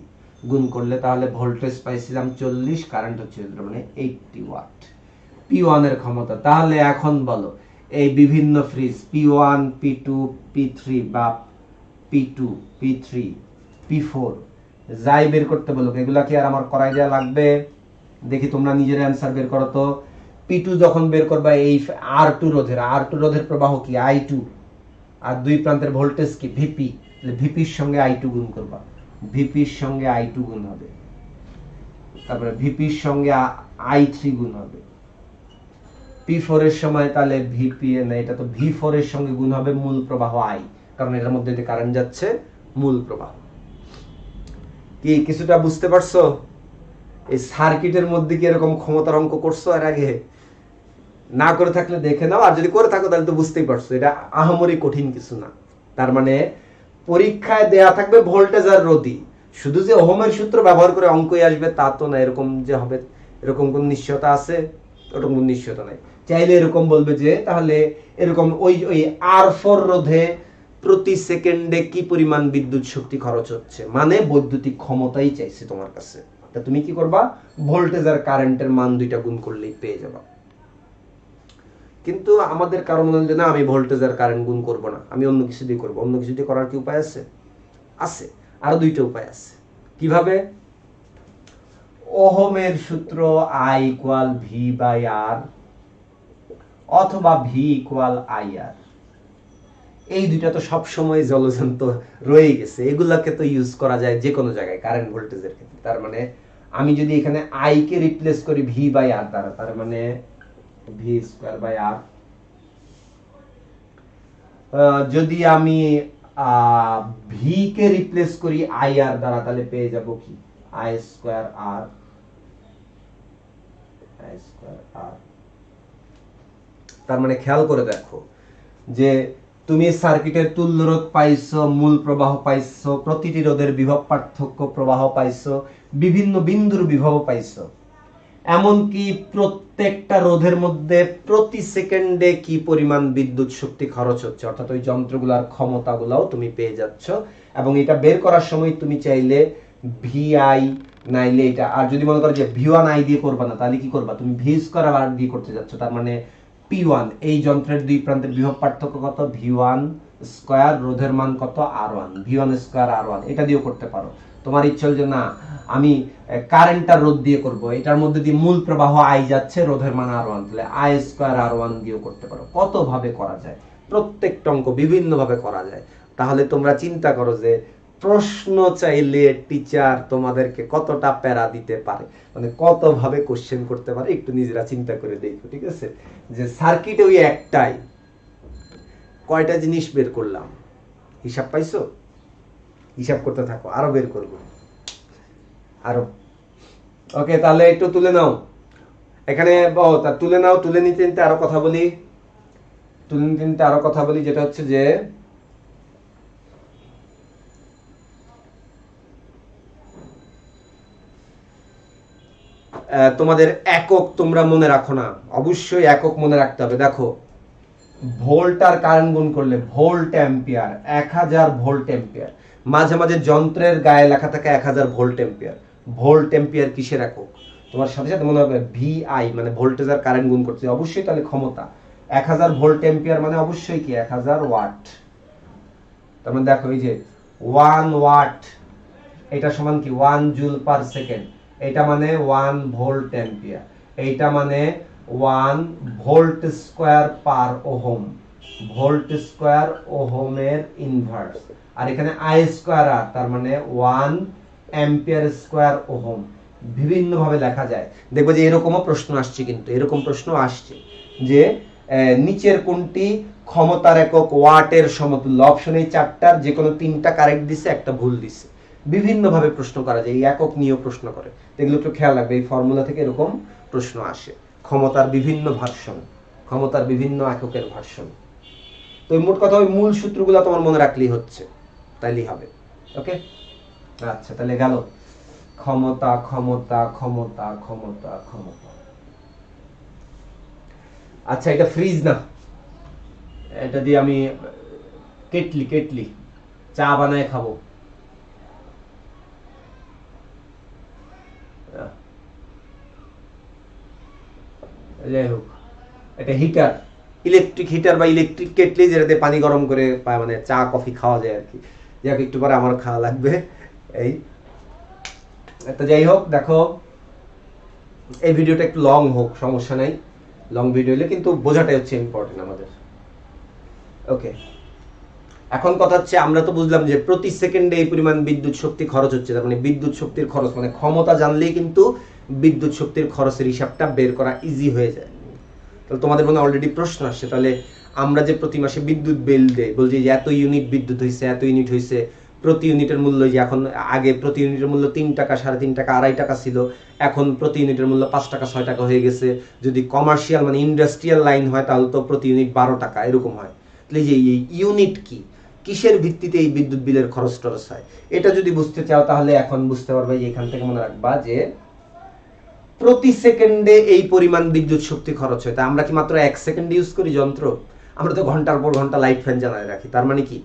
গুণ করলে তাহলে ভোল্টেজ পাইছিলাম 40, কারেন্ট হচ্ছে মানে 80 ওয়াট। P1 এর ক্ষমতা। তাহলে এখন বলো এই বিভিন্ন ফ্রিজ P1, P2, P3 বা P2, P3, P4 যাই বের করতে বলো, এগুলা কি আর আমার করাই দেওয়া লাগবে? দেখি তোমরা নিজের অ্যান্সার বের করো তো। P2 যখন বের করবা এই R2 রোধের প্রবাহ কি I2, আর দুই প্রান্তের ভোল্টেজ কি VP, তাহলে VP এর সঙ্গে I2 গুণ করবা, ভিপির সঙ্গে I2 গুণ হবে, তারপরে ভিপির সঙ্গে I3 গুণ হবে, P4 এর সময় তাহলে ভিপি না, এটা তো V4 এর সঙ্গে গুণ হবে মূল প্রবাহ I, কারণ এটার মধ্যে দিয়ে কারেন্ট যাচ্ছে, মূল প্রবাহ। কি কিছুটা বুঝতে পারছো? এই সার্কিটের মধ্যে কি এরকম ক্ষমতার অঙ্ক করছো এর আগে? না করে থাকলে দেখে নাও, আর যদি করে থাকো তাহলে তো বুঝতেই পারছো এটা আহামরি কঠিন কিছু না। তার মানে পরীক্ষায় দেয়া থাকবে ভোল্টেজ আর রোধী, শুধু যে ওহমের সূত্র ব্যবহার করে অঙ্কই আসবে তা তো না, এরকম যে হবে এরকম কোন নিশ্চয়তা আছে? ওরকম কোন নিশ্চয়তা নাই। চাইলে এরকম বলবে যে তাহলে এরকম ওই R4 রোধে প্রতি সেকেন্ডে কি পরিমাণ বিদ্যুৎ শক্তি খরচ হচ্ছে, মানে বৈদ্যুতিক ক্ষমতাই চাইছে তোমার কাছে। তা তুমি কি করবা? ভোল্টেজ আর কারেন্টের মান দুইটা গুণ করলেই পেয়ে যাবা। কিন্তু আমাদের কারণ মনে না, আমি ভোল্টেজ আর কারেন্ট গুণ করব না, আমি অন্য কিছু দিয়ে করব। অন্য কিছু দিয়ে করার কি উপায় আছে? আছে, আরো দুইটা উপায় আছে। কিভাবে? ওহমের সূত্র I ইকুয়াল ভি বাই আর অথবা ভি ইকুয়াল IR, এই দুইটা তো সব সময় জলজন্ত রয়ে গেছে, এগুলাকে তো ইউজ করা যায় যে কোনো জায়গায় কারেন্ট ভোল্টেজের ক্ষেত্রে। তার মানে আমি যদি এখানে I কে রিপ্লেস করি ভি বাই আর দ্বারা, তার মানে ভি স্কয়ার বাই আর। যদি আমি ভি কে রিপ্লেস করি IR দ্বারা, তাহলে পেয়ে যাব কি? I square R, I square R. তার মানে খেয়াল করে দেখো যে তুমি সার্কিটের তুল্য রোধ পাইছো, মূল প্রবাহ পাইছো, প্রতিটি রোধের বিভব পার্থক্য প্রবাহ পাইছো, বিভিন্ন বিন্দুর বিভব পাইছো, এমনকি প্রত্যেকটা রোধের মধ্যে প্রতি সেকেন্ডে কি পরিমাণ বিদ্যুৎ শক্তি খরচ হচ্ছে, অর্থাৎ ওই যন্ত্রগুলোর ক্ষমতাগুলোও তুমি পেয়ে যাচ্ছ। এবং এটা বের করার সময় তুমি চাইলে ভিআই নাইলে এটা, আর যদি মনে করো যে V1I দিয়ে করবা না, তাহলে কি করবা? তুমি ভি স্কয়ার আর দিয়ে করতে যাচ্ছ। তার মানে P1, এই যন্ত্রের দুই প্রান্তের বিভব পার্থক্য কত? V1 স্কয়ার, রোধের মান কত? R1, V1 স্কয়ার R1, এটা দিয়েও করতে পারো। তোমার ইচ্ছা হল যে না আমি কারেন্টটা রোধ দিয়ে করব, এটার মধ্যে দিয়ে মূল প্রবাহ I যাচ্ছে, রোধের মান R1, তাহলে I স্কয়ার R1 দিয়েও করতে পারো। কত ভাবে করা যায়, প্রত্যেকটা অঙ্ক বিভিন্ন ভাবে করা যায়। তাহলে তোমরা চিন্তা করো যে প্রশ্ন চাইলে টিচার তোমাদেরকে কতটা প্যারা দিতে পারে, মানে কত ভাবে কোশ্চেন করতে পারে, একটু নিজেরা চিন্তা করে দেখো, ঠিক আছে? যে সার্কিটে ওই একটাই কয়টা জিনিস বের করলাম, হিসাব পাইছো? হিসাব করতে থাকো, আরো বের করব আরো। ওকে, তাহলে একটু তুলে নাও এখানে, তুলে নাও। তুলে নিতে নিতে আরো কথা বলি, যেটা হচ্ছে যে তোমাদের একক তোমরা মনে রাখো না, অবশ্যই একক মনে রাখতে হবে। দেখো ভোল্ট আর কারেন্ট গুণ করলে ভোল্ট অ্যাম্পিয়ার, 1000 ভোল্ট অ্যাম্পিয়ার। মাঝে মাঝে যন্ত্রের গায়ে লেখা থাকে 1000 ভোল্ট অ্যাম্পিয়ার। ভোল্ট অ্যাম্পিয়ার কিসের একক? তোমার সাথে সাথে মনে হবে ভিআই মানে ভোল্টেজ আর কারেন্ট গুণ করছে, অবশ্যই তাহলে ক্ষমতা। 1000 ভোল্ট অ্যাম্পিয়ার মানে অবশ্যই কি 1000 ওয়াট। তার মানে দেখো এই যে 1 ওয়াট, এটা সমান কি 1 জুল পার সেকেন্ড, এটা মানে 1 ভোল্ট অ্যাম্পিয়ার, এইটা মানে 1 ভোল্ট স্কয়ার পার ওহম, ভোল্ট স্কয়ার ওহমের ইনভার্স। আর এখানে আই স্কয়ার আর, তার মানে 1 অ্যাম্পিয়ার স্কয়ার ওহম। বিভিন্ন ভাবে লেখা যায়, দেখবো যে এরকমও প্রশ্ন আসছে, কিন্তু এরকম প্রশ্ন আসছে যে নিচের কোনটি ক্ষমতার একক ওয়াটের সমতুল্য? অপশনে 4টার যে কোনো 3টা কারেক্ট দিছে, একটা ভুল দিছে। বিভিন্ন ভাবে প্রশ্ন করা যায়, এই একক নিয়েও প্রশ্ন করে, এগুলো একটু খেয়াল রাখবে। এই ফর্মুলা থেকে এরকম প্রশ্ন আসে, ক্ষমতার বিভিন্ন ভার্সন, ক্ষমতার বিভিন্ন এককের ভার্সন। তো মোট কথা ওই মূল সূত্রগুলো তোমার মনে রাখলেই হচ্ছে, তাইলেই হবে। ওকে, আচ্ছা তাহলে গেল ক্ষমতা ক্ষমতা ক্ষমতা ক্ষমতা ক্ষমতা। আচ্ছা এটা ফ্রিজ না, এটা দিয়ে আমি কেটলি চা বানায় খাবো। যাই হোক, এটা হিটার, ইলেকট্রিক হিটার বা ইলেকট্রিক কেটলি, যেটাতে পানি গরম করে মানে চা কফি খাওয়া যায় আর কি। যাক একটু পরে আমার খাওয়া লাগবে। এই তো যাই হোক, দেখো এই ভিডিওটা একটু লং হোক, সমস্যা নাই, লং ভিডিও হলে কিন্তু বোঝাটাই হচ্ছে ইম্পর্টেন্ট আমাদের। ওকে, এখন কথা হচ্ছে আমরা তো বুঝলাম যে প্রতি সেকেন্ডে এই পরিমাণ বিদ্যুৎ শক্তি খরচ হচ্ছে, তার মানে বিদ্যুৎ শক্তির খরচ মানে ক্ষমতা জানলেই কিন্তু বিদ্যুৎ শক্তির খরচের হিসাবটা বের করা ইজি হয়ে যায়। তাহলে তোমাদের মনে অলরেডি প্রশ্ন আসছে, তাহলে আমরা যে প্রতি মাসে বিদ্যুৎ বিল দেই, বলছি যে এত ইউনিট বিদ্যুৎ হয়েছে, এত ইউনিট হয়েছে, প্রতি ইউনিটের মূল্য যে এখন আগে প্রতি ইউনিটের মূল্য 3 টাকা, 3.5 টাকা, 2.5 টাকা ছিল, এখন প্রতি ইউনিটের মূল্য 5 টাকা, 6 টাকা হয়ে গেছে। যদি কমার্শিয়াল মানে ইন্ডাস্ট্রিয়াল লাইন হয় তাহলে তো প্রতি ইউনিট 12 টাকা এরকম হয়। তাহলে যে এই ইউনিট কি, কিসের ভিত্তিতে এই বিদ্যুৎ বিলের খরচ টরচ হয়, এটা যদি বুঝতে চাও তাহলে এখন বুঝতে পারবে যে এখান থেকে মনে রাখবা যে প্রতি সেকেন্ডে এই পরিমাণ বিদ্যুৎ শক্তি খরচ হয়। তা আমরা কি মাত্র 1 সেকেন্ড ইউজ করি যন্ত্র? আমরা তো ঘন্টার পর ঘন্টা লাইট ফ্যান জ্বালায় রাখি। তার মানে কি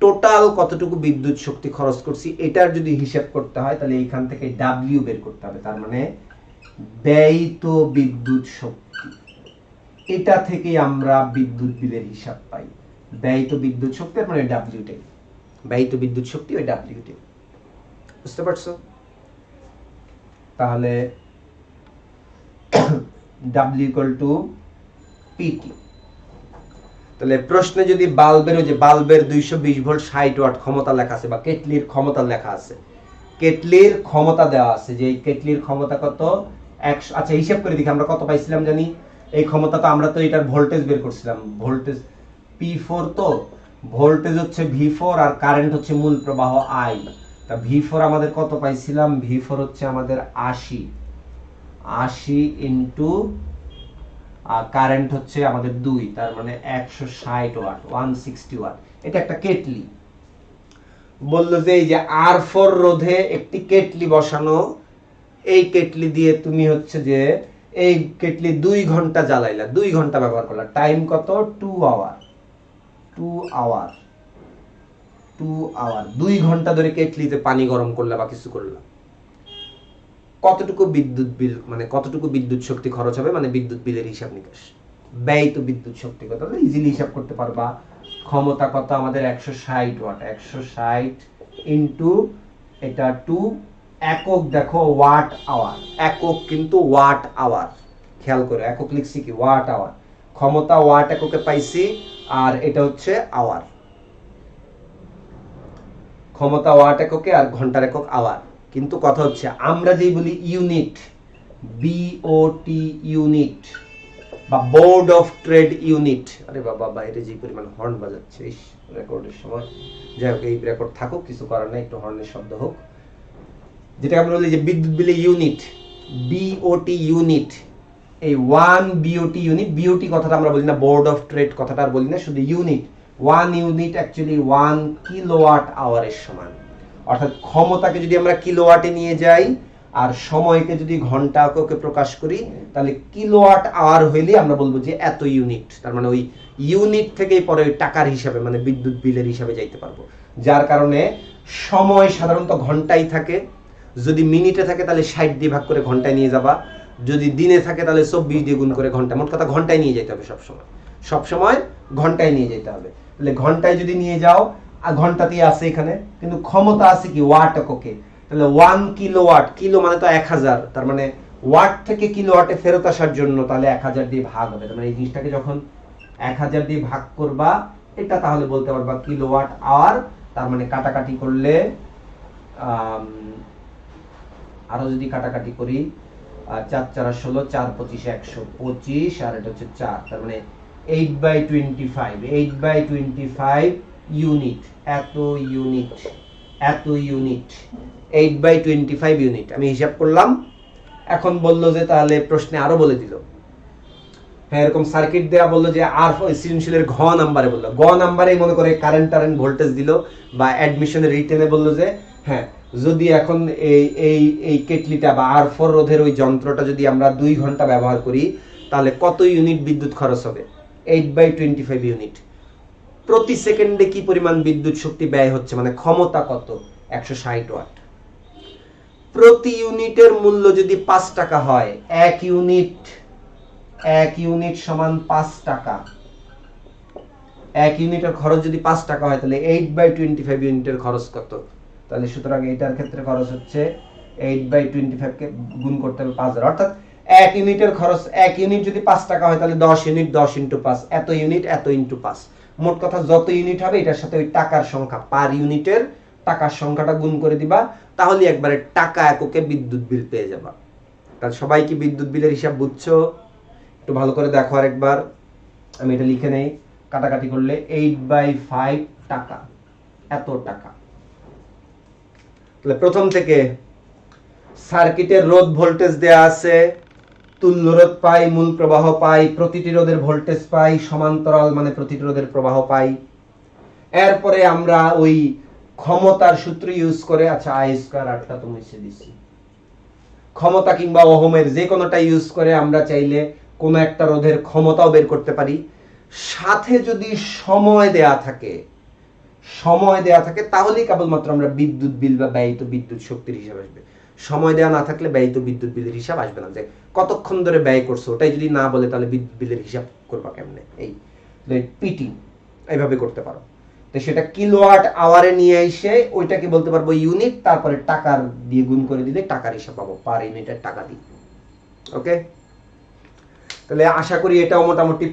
টোটাল কতটুকু বিদ্যুৎ শক্তি খরচ করছি এটার যদি হিসাব করতে হয় তাহলে এইখান থেকে ডাব্লিউ বের করতে হবে, তার মানে ব্যয়িত বিদ্যুৎ শক্তি। এটা থেকে আমরা বিদ্যুৎ বিলের হিসাব পাই। ব্যয়িত বিদ্যুৎ শক্তি মানে ডাব্লিউটাই, ব্যয়িত বিদ্যুৎ শক্তি ওই ডাব্লিউটাই। বুঝতে পারছো? তাহলে W equal to PT। তাহলে প্রশ্নে যদি বাল্বের যে বাল্বের 220 ভোল্ট 60 ওয়াট ক্ষমতা লেখা আছে বা কেটলির ক্ষমতা লেখা আছে, কেটলির ক্ষমতা দেওয়া আছে যে এই কেটলির ক্ষমতা কত 100। আচ্ছা হিসাব করে দেখি আমরা কত পাইছিলাম জানি। এই ক্ষমতা তো আমরা তো এটার ভোল্টেজ বের করছিলাম, ভোল্টেজ P4, তো ভোল্টেজ হচ্ছে V4 আর কারেন্ট হচ্ছে মূল প্রবাহ I। তা V4 আমাদের কত পাইছিলাম? V4 হচ্ছে আমাদের 80 ইন্টু কারেন্ট হচ্ছে আমাদের 2, তার মানে 160 ওয়াট, 160 ওয়াট। এটা একটা কেটলি। বললো যে এই যে R4 রোধে একটি কেটলি বসানো, এই কেটলি দিয়ে তুমি হচ্ছে যে এই কেটলি 2 ঘন্টা জ্বালাইলা, 2 ঘন্টা ব্যবহার করলা, টাইম কত? 2 আওয়ার। 2 ঘন্টা ধরে কেটলিতে পানি গরম করলা বা কিছু করলা, কতটুকু বিদ্যুৎ বিল মানে কতটুকু বিদ্যুৎ শক্তি খরচ হবে, মানে বিদ্যুৎ বিলের হিসাব নিকাশ। ব্যয়িত বিদ্যুৎ শক্তি কত ইজিলি হিসাব করতে পারবা। ক্ষমতা কত আমাদের? 160 ওয়াট, 160 ইন্টু এটা 2, একক দেখো ওয়াট আওয়ার, একক কিন্তু ওয়াট আওয়ার, খেয়াল করে একক লিখছি কি ওয়াট আওয়ার। ক্ষমতা ওয়াট এককে পাইছি আর এটা হচ্ছে আওয়ার। ক্ষমতা ওয়াট এককে আর ঘন্টার একক আওয়ার। কিন্তু কথা হচ্ছে আমরা যেই বলি ইউনিট, বিওটি ইউনিট বা বোর্ড অফ ট্রেড ইউনিট, আরে বাবা বাইরে যে পরিমাণ হর্ন বাজাচ্ছে এই রেকর্ডের সময়, যাই হোক এই রেকর্ড থাকুক, কিছু করার নেই, একটু হর্নের শব্দ হোক। যেটা আমরা বলি যে বিদ্যুৎ বিলে ইউনিট, বিওটি ইউনিট, এই 1 বিওটি ইউনিট, বিওটি কথাটা আমরা বলি না, বোর্ড অফ ট্রেড কথাটা আর বলি না, শুধু ইউনিট। 1 ইউনিট অ্যাকচুয়ালি 1 কিলোওয়াট আওয়ারের সমান। অর্থাৎ ক্ষমতাকে যদি আমরা কিলোওয়াটে নিয়ে যাই আর সময়কে যদি ঘন্টা এককে প্রকাশ করি তাহলে কিলোওয়াট আওয়ার হইলে আমরা বলবো যে এত ইউনিট। তার মানে ওই ইউনিট থেকেই পরে ওই টাকার হিসাবে মানে বিদ্যুৎ বিলের হিসাবে যাইতে পারবো। যার কারণে সময় সাধারণত ঘন্টায় থাকে, যদি মিনিটে থাকে তাহলে 60 দিয়ে ভাগ করে ঘন্টায় নিয়ে যাবা, যদি দিনে থাকে তাহলে 24 দিয়ে গুণ করে ঘন্টা, মোট কথা ঘন্টায় নিয়ে যেতে হবে সবসময় ঘন্টায় নিয়ে যেতে হবে। তাহলে ঘন্টায় যদি নিয়ে যাও আর ঘন্টাতেই আছে এখানে, কিন্তু ক্ষমতা আছে কি ওয়াট এককে। তাহলে 1 কিলোওয়াট, কিলো মানে তো 1000, তার মানে ওয়াট থেকে কিলোওয়াটে ফেরত আসার জন্য তাহলে 1000 দিয়ে ভাগ হবে। তার মানে এই জিনিসটাকে যখন 1000 দিয়ে ভাগ করবা এটা তাহলে বলতে পারবা কিলোওয়াট আওয়ার। তার মানে কাটাকাটি করলে আরো যদি কাটাকাটি করি 4 4 16, 4 25 125 আর এটা হচ্ছে 4, তার মানে 8/25, 8/25 ইউনিট, এত ইউনিট, 8/25 ইউনিট আমি হিসাব করলাম। এখন বললো যে তাহলে প্রশ্নে আরো বলে দিল, হ্যাঁ এরকম সার্কিট দেয়া বললো যে আর সৃজনশীলের ঘ নাম্বারে বললো, গ নাম্বারে মনে করে কারেন্ট ভোল্টেজ দিল বা অ্যাডমিশনের রিটেনে বললো যে হ্যাঁ যদি এখন এই কেটলিটা বা R4 রোধের ওই যন্ত্রটা যদি আমরা 2 ঘন্টা ব্যবহার করি তাহলে কত ইউনিট বিদ্যুৎ খরচ হবে? 8/25 ইউনিট। প্রতি সেকেন্ডে কি পরিমাণ বিদ্যুৎ শক্তি ব্যয় হচ্ছে, মানে ক্ষমতা কত? 160 ওয়াট। প্রতি ইউনিটের মূল্য যদি 5 টাকা হয়, 1 ইউনিট সমান 5 টাকা, 1 ইউনিটের খরচ যদি 5 টাকা হয় তাহলে 8/25 ইউনিটের খরচ কত? তাহলে সুতরাং এটার ক্ষেত্রে খরচ হচ্ছে 8/25 কে গুণ করতে হবে 5000, অর্থাৎ 1 ইউনিটের খরচ, 1 ইউনিট যদি 5 টাকা হয় তাহলে 10 ইউনিট 10 × 5, এত ইউনিট এত × 5, মোট কথা যত ইউনিট হবে এটার সাথে ওই টাকার সংখ্যা পার ইউনিটের টাকার সংখ্যাটা গুণ করে দিবা, তাহলে একবারে টাকা এককে বিদ্যুৎ বিল পেয়ে যাবা। তাহলে সবাই কি বিদ্যুৎ বিলের হিসাব বুঝছো? একটু ভালো করে দেখো আরেকবার। আমি এটা লিখে নেই, কাটাকাটি করলে 8/5 টাকা, এত টাকা। তাহলে প্রথম থেকে সার্কিটের রোধ ভোল্টেজ দেয়া আছে, তুল্য রোধ পাই, মূল প্রবাহ পাই, প্রতিটি রোধের ভোল্টেজ পাই, সমান্তরাল মানে প্রতিটি রোধের প্রবাহ পাই। এরপরে আমরা ওই ক্ষমতার সূত্র ইউজ করে, আচ্ছা আই স্কয়ার আরটা তো মুছে দিছি, ক্ষমতা কিংবা ওহমের যে কোনোটা ইউজ করে আমরা চাইলে কোন একটা রোধের ক্ষমতাও বের করতে পারি। সাথে যদি সময় দেয়া থাকে, তাহলেই কেবলমাত্র আমরা বিদ্যুৎ বিল বা ব্যয়িত বিদ্যুৎ শক্তির হিসাব আসবে। সময় দেওয়া না থাকলে ব্যয়িত বিদ্যুৎ বিলের হিসাব আসবে না, যে কতক্ষণ ধরে ব্যয় করছো ওটাই যদি না বলে তাহলে বিদ্যুৎ বিলের হিসাব করবা কেমনে? এই পিটি এইভাবে করতে পারো। তো সেটা কিলোওয়াট আওয়ারে নিয়ে এসে ওইটাকে বলতে পারবো ইউনিট, তারপরে টাকার দিয়ে গুণ করে দিলে টাকার হিসাব পাবো, পার ইউনিটের টাকা দিয়ে। ওকে, তাহলে আশা করি এটাও মোটামুটি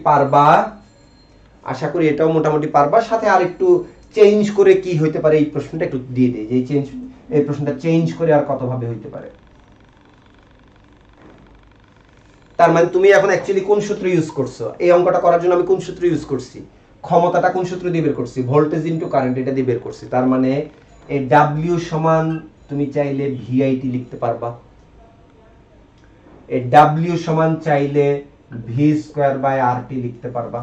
পারবা। সাথে আর একটু চেঞ্জ করে কি হইতে পারে এই প্রশ্নটা একটু দিয়ে দেই, যে এই প্রশ্নটা চেঞ্জ করে আর কত ভাবে হইতে পারে। তার মানে তুমি এখন অ্যাকচুয়ালি কোন সূত্র ইউজ করছো? এই অঙ্কটা করার জন্য আমি কোন সূত্র ইউজ করছি? ক্ষমতাটা কোন সূত্র দিয়ে বের করছি? ভোল্টেজ ইনটু কারেন্ট, এটা দিয়ে বের করছি। তার মানে এই ডাব্লিউ সমান তুমি চাইলে ভিআইটি লিখতে পারবা, এই ডাব্লিউ সমান চাইলে ভি স্কয়ার বাই আরটি লিখতে পারবা,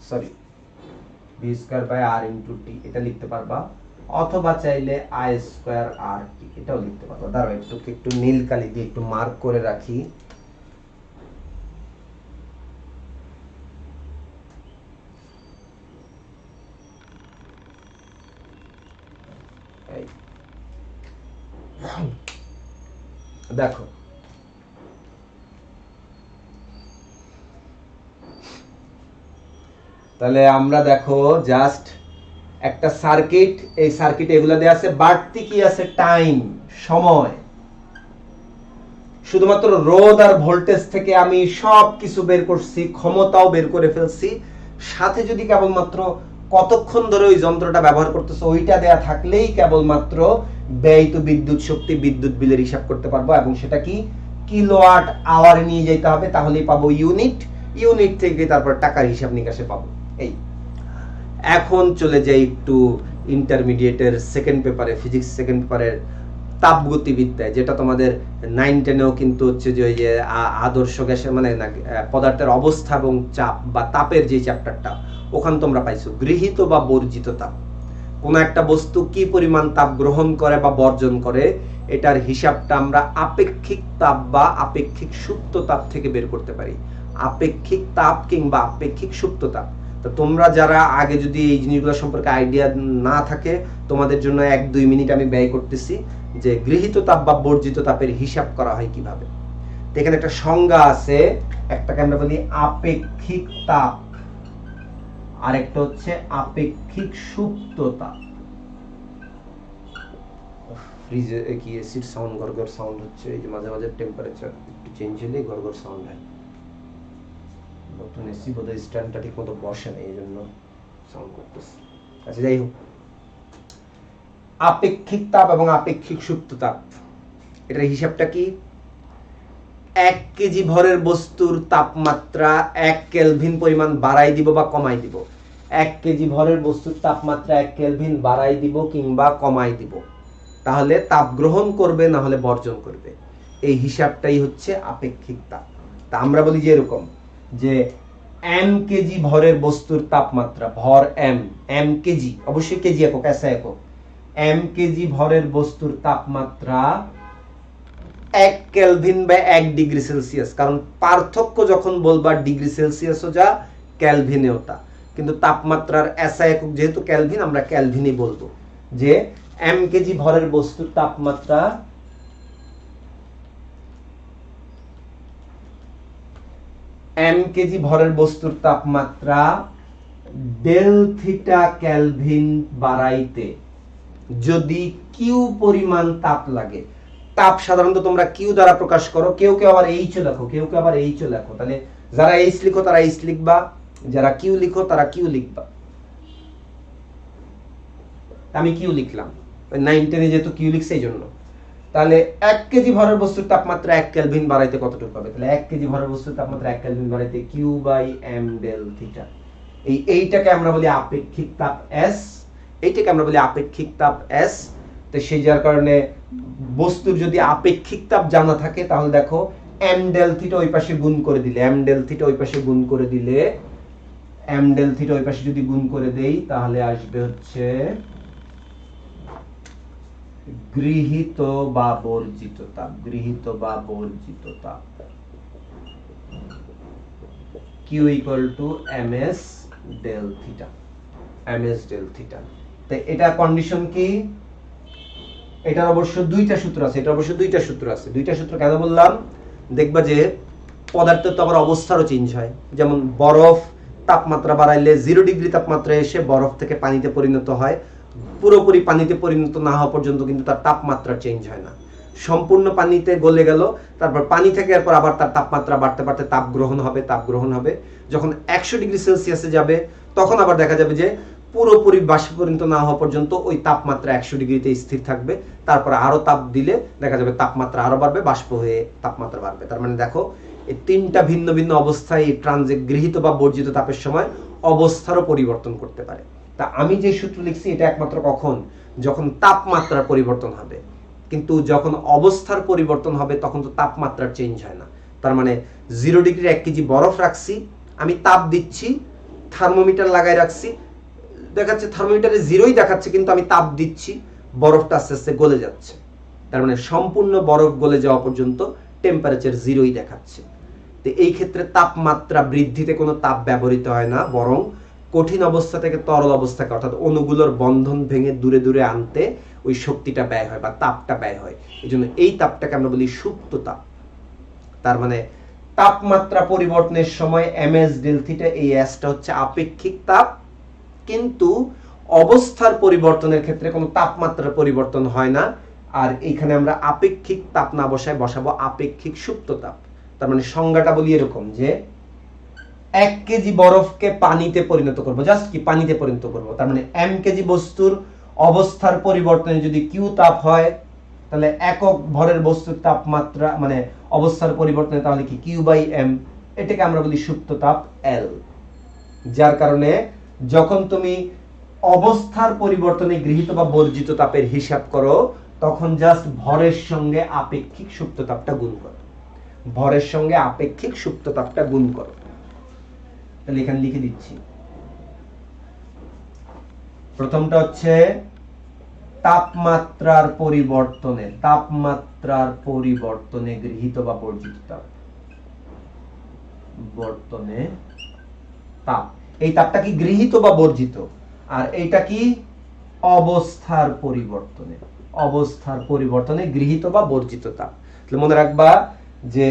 sorry V square by R into T এটা লিখতে পারবা, অথবা চাইলে আই স্কয়ার আর টি এটাও লিখতে পারবা। দাঁড়াও একটু নীল কালি দিয়ে একটু মার্ক করে রাখি। দেখো তাহলে আমরা দেখো জাস্ট একটা সার্কিট, এই সার্কিট এগুলা দেয়া আছে, বাড়তি কি আছে? টাইম, সময়। শুধুমাত্র রোধ আর ভোল্টেজ থেকে আমি সব কিছু বের করছি, ক্ষমতাও বের করে ফেলছি। সাথে যদি কেবলমাত্র কতক্ষণ ধরে ওই যন্ত্রটা ব্যবহার করতেছো ওইটা দেয়া থাকলেই কেবলমাত্র ব্যয়িত বিদ্যুৎ শক্তি, বিদ্যুৎ বিলের হিসাব করতে পারবো, এবং সেটা কি কিলোওয়াট আওয়ারে নিয়ে যেতে হবে, তাহলেই পাবো ইউনিট থেকে তারপর টাকার হিসাব নিকাশে পাবো। এই এখন চলে যাই একটু ইন্টারমিডিয়েটের সেকেন্ড পেপারে, ফিজিক্স সেকেন্ড পেপারের তাপগতিবিদ্যায়, যেটা তোমাদের 9-10-এও কিন্তু হচ্ছে যে ওই যে আদর্শ গ্যাসের মানে পদার্থের অবস্থা এবং চাপ বা তাপের যে চ্যাপ্টারটা, ওখানে তোমরা পাইছো গৃহীত বা বর্জিত তাপ। কোন একটা বস্তু কি পরিমাণ তাপ গ্রহণ করে বা বর্জন করে এটার হিসাবটা আমরা আপেক্ষিক তাপ বা আপেক্ষিক সুপ্ত তাপ থেকে বের করতে পারি। আপেক্ষিক তাপ কিংবা আপেক্ষিক সুপ্ত তাপ। তো তোমরা যারা আগে যদি এই জিনিসগুলো সম্পর্কে আইডিয়া না থাকে, তোমাদের জন্য 1-2 মিনিট আমি ব্যয় করতেছি যে গৃহীত তাপ বা বর্জিত তাপের হিসাব করা হয় কিভাবে। তো এখানে একটা সংজ্ঞা আছে, একটাকে আমরা বলি আপেক্ষিক তাপ, আর একটা হচ্ছে আপেক্ষিক সুপ্ত তাপ। ফ্রিজে কি এসিড সাউন্ড, গড়গড় সাউন্ড হচ্ছে, এই যে মাঝে মাঝে টেম্পারেচার একটু চেঞ্জ হলে গড়গড় সাউন্ড হয়। নতুন এসি বোধহয় স্ট্যান্ডটা ঠিক মতো বসে না, এই জন্য সাউন্ড করতেছে। আচ্ছা যাই হোক, আপেক্ষিক তাপ এবং আপেক্ষিক সুপ্ত তাপ, এটার হিসাবটা কি? 1 কেজি ভরের বস্তুর তাপমাত্রা 1 কেলভিন পরিমাণ বাড়াই দিব বা কমাই দিব। 1 কেজি ভরের বস্তুর তাপমাত্রা 1 কেলভিন বাড়াই দিব কিংবা কমাই দিব, তাহলে তাপ গ্রহণ করবে না হলে বর্জন করবে। এই হিসাবটাই হচ্ছে আপেক্ষিক তাপ। তা আমরা বলি যে এরকম যে m কেজি ভরের বস্তুর তাপমাত্রা, ভর m কেজি, অবশ্যই কেজি একক, এসআই একক, m কেজি ভরের বস্তুর তাপমাত্রা 1 কেলভিন বা 1 ডিগ্রি সেলসিয়াস। কারণ পার্থক্য যখন বলবা ডিগ্রি সেলসিয়াসও যা, কেলভিনেও তা, কিন্তু তাপমাত্রার এসআই একক যেহেতু কেলভিন, আমরা কেলভিনই বলবো। যে m কেজি ভরের বস্তুর তাপমাত্রা m কেজি ভরের বস্তুর তাপমাত্রা ডেল থিটা কেলভিন বাড়াইতে যদি কিউ পরিমাণ তাপ লাগে। তাপ সাধারণত তোমরা কিউ দ্বারা প্রকাশ করো, কেউ কেউ আবার এইচ লেখো, কেউ কেউ আবার এইচ লেখো। তাহলে যারা এইচ লিখো তারা এইচ লিখবা, যারা কিউ লিখো তারা কিউ লিখবা, আমি কিউ লিখলাম, 9-10 যেহেতু কিউ লিখছে এই জন্য। তাহলে 1 কেজি ভরের বস্তুর তাপমাত্রা 1 কেলভিন বাড়াইতে কতটুকু পাবে? তাহলে 1 কেজি ভরের বস্তুর তাপমাত্রা 1 কেলভিন বাড়াইতে Q by M del theta, এইটাকে আমরা বলি আপেক্ষিক তাপ এস, এইটাকে আমরা বলি আপেক্ষিক তাপ এস। তো সেই যার কারণে বস্তুর যদি আপেক্ষিক তাপ জানা থাকে তাহলে দেখো এম ডেল থিটা ওই পাশে গুণ করে দিলে, এম ডেল থিটা ওই পাশে গুণ করে দিলে, এম ডেল থিটা ওই পাশে যদি গুণ করে দেই তাহলে আসবে হচ্ছে গৃহীত বা বর্জিত তাপ, গৃহীত বা বর্জিত তাপ Q equal to ms del theta, ms del theta। তো এটা কন্ডিশন কি? এটার অবশ্য দুইটা সূত্র আছে, এটা অবশ্য দুইটা সূত্র আছে। দুইটা সূত্র কেন বললাম? দেখবা যে পদার্থের তো আবার অবস্থারও চেঞ্জ হয়। যেমন বরফ তাপমাত্রা বাড়াইলে 0 ডিগ্রি তাপমাত্রা এসে বরফ থেকে পানিতে পরিণত হয়, পুরোপুরি পানিতে পরিণত না হওয়া পর্যন্ত কিন্তু তার তাপমাত্রা চেঞ্জ হয় না। সম্পূর্ণ পানিতে গলে গেল, তারপর পানি থেকে এরপর আবার তার তাপমাত্রা বাড়তে বাড়তে তাপ গ্রহণ হবে, তাপ গ্রহণ হবে। যখন 100 ডিগ্রি সেলসিয়াসে যাবে তখন আবার দেখা যাবে যে পুরোপুরি বাষ্পে পরিণত না হওয়া পর্যন্ত ওই তাপমাত্রা 100 ডিগ্রিতে স্থির থাকবে। তারপর আরো তাপ দিলে দেখা যাবে তাপমাত্রা আরো বাড়বে, বাষ্প হয়ে তাপমাত্রা বাড়বে। তার মানে দেখো এই তিনটা ভিন্ন ভিন্ন অবস্থায় ট্রানজিট গৃহীত বা বর্জিত তাপের সময় অবস্থারও পরিবর্তন করতে পারে। তা আমি যে সূত্র লিখছি এটা একমাত্র কখন? যখন তাপমাত্রার পরিবর্তন হবে। কিন্তু যখন অবস্থার পরিবর্তন হবে তখন তো তাপমাত্রার চেঞ্জ হয় না। তার মানে 0 ডিগ্রির 1 কেজি বরফ রাখছি, আমি তাপ দিচ্ছি, থার্মোমিটার লাগাই রাখছি, দেখাচ্ছে থার্মোমিটারে 0ই দেখাচ্ছে, কিন্তু আমি তাপ দিচ্ছি, বরফটা আস্তে আস্তে গলে যাচ্ছে। তার মানে সম্পূর্ণ বরফ গলে যাওয়া পর্যন্ত টেম্পারেচার 0ই দেখাচ্ছে। তো এই ক্ষেত্রে তাপমাত্রা বৃদ্ধিতে কোনো তাপ ব্যবহৃত হয় না, বরং কঠিন অবস্থা থেকে তরল অবস্থাকে অর্থাৎ অণুগুলোর বন্ধন ভেঙে দূরে দূরে আনতে ওই শক্তিটা ব্যয় হয় বা তাপটা ব্যয় হয়। এই জন্য এই তাপটাকে আমরা বলি সুপ্ত তাপ। তার মানে তাপমাত্রা পরিবর্তনের সময় ms ডেল থিটা, এই এসটা হচ্ছে আপেক্ষিক তাপ, কিন্তু অবস্থার পরিবর্তনের ক্ষেত্রে কোনো তাপমাত্রার পরিবর্তন হয় না। আর এইখানে আমরা আপেক্ষিক তাপ না বসায় বসাবো আপেক্ষিক সুপ্ত তাপ। তার মানে সংজ্ঞাটা বলি এরকম যে 1 কেজি বরফকে পানিতে পরিণত করব, জাস্ট কি পানিতে পরিণত করব। তার মানে m কেজি বস্তুর অবস্থার পরিবর্তনে যদি q তাপ হয় তাহলে একক ভরের বস্তুর তাপমাত্রা মানে অবস্থার পরিবর্তনে তাহলে কি q বাই m, এটাকে আমরা বলি সুপ্ত তাপ L। যার কারণে যখন তুমি অবস্থার পরিবর্তনে গৃহীত বা বর্জিত তাপের হিসাব করো তখন জাস্ট ভরের সঙ্গে আপেক্ষিক সুপ্ত তাপটা গুণ করো, ভরের সঙ্গে আপেক্ষিক সুপ্ত তাপটা গুণ করো। তাহলে এখানে লিখে দিচ্ছি, প্রথমটা হচ্ছে তাপমাত্রার পরিবর্তনে গৃহীত বা বর্জিত তাপ, বর্তনে তাপ, এই তাপটা কি গৃহীত বা বর্জিত, আর এইটা কি অবস্থার পরিবর্তনে গৃহীত বা বর্জিত তাপ। তাহলে মনে রাখবা যে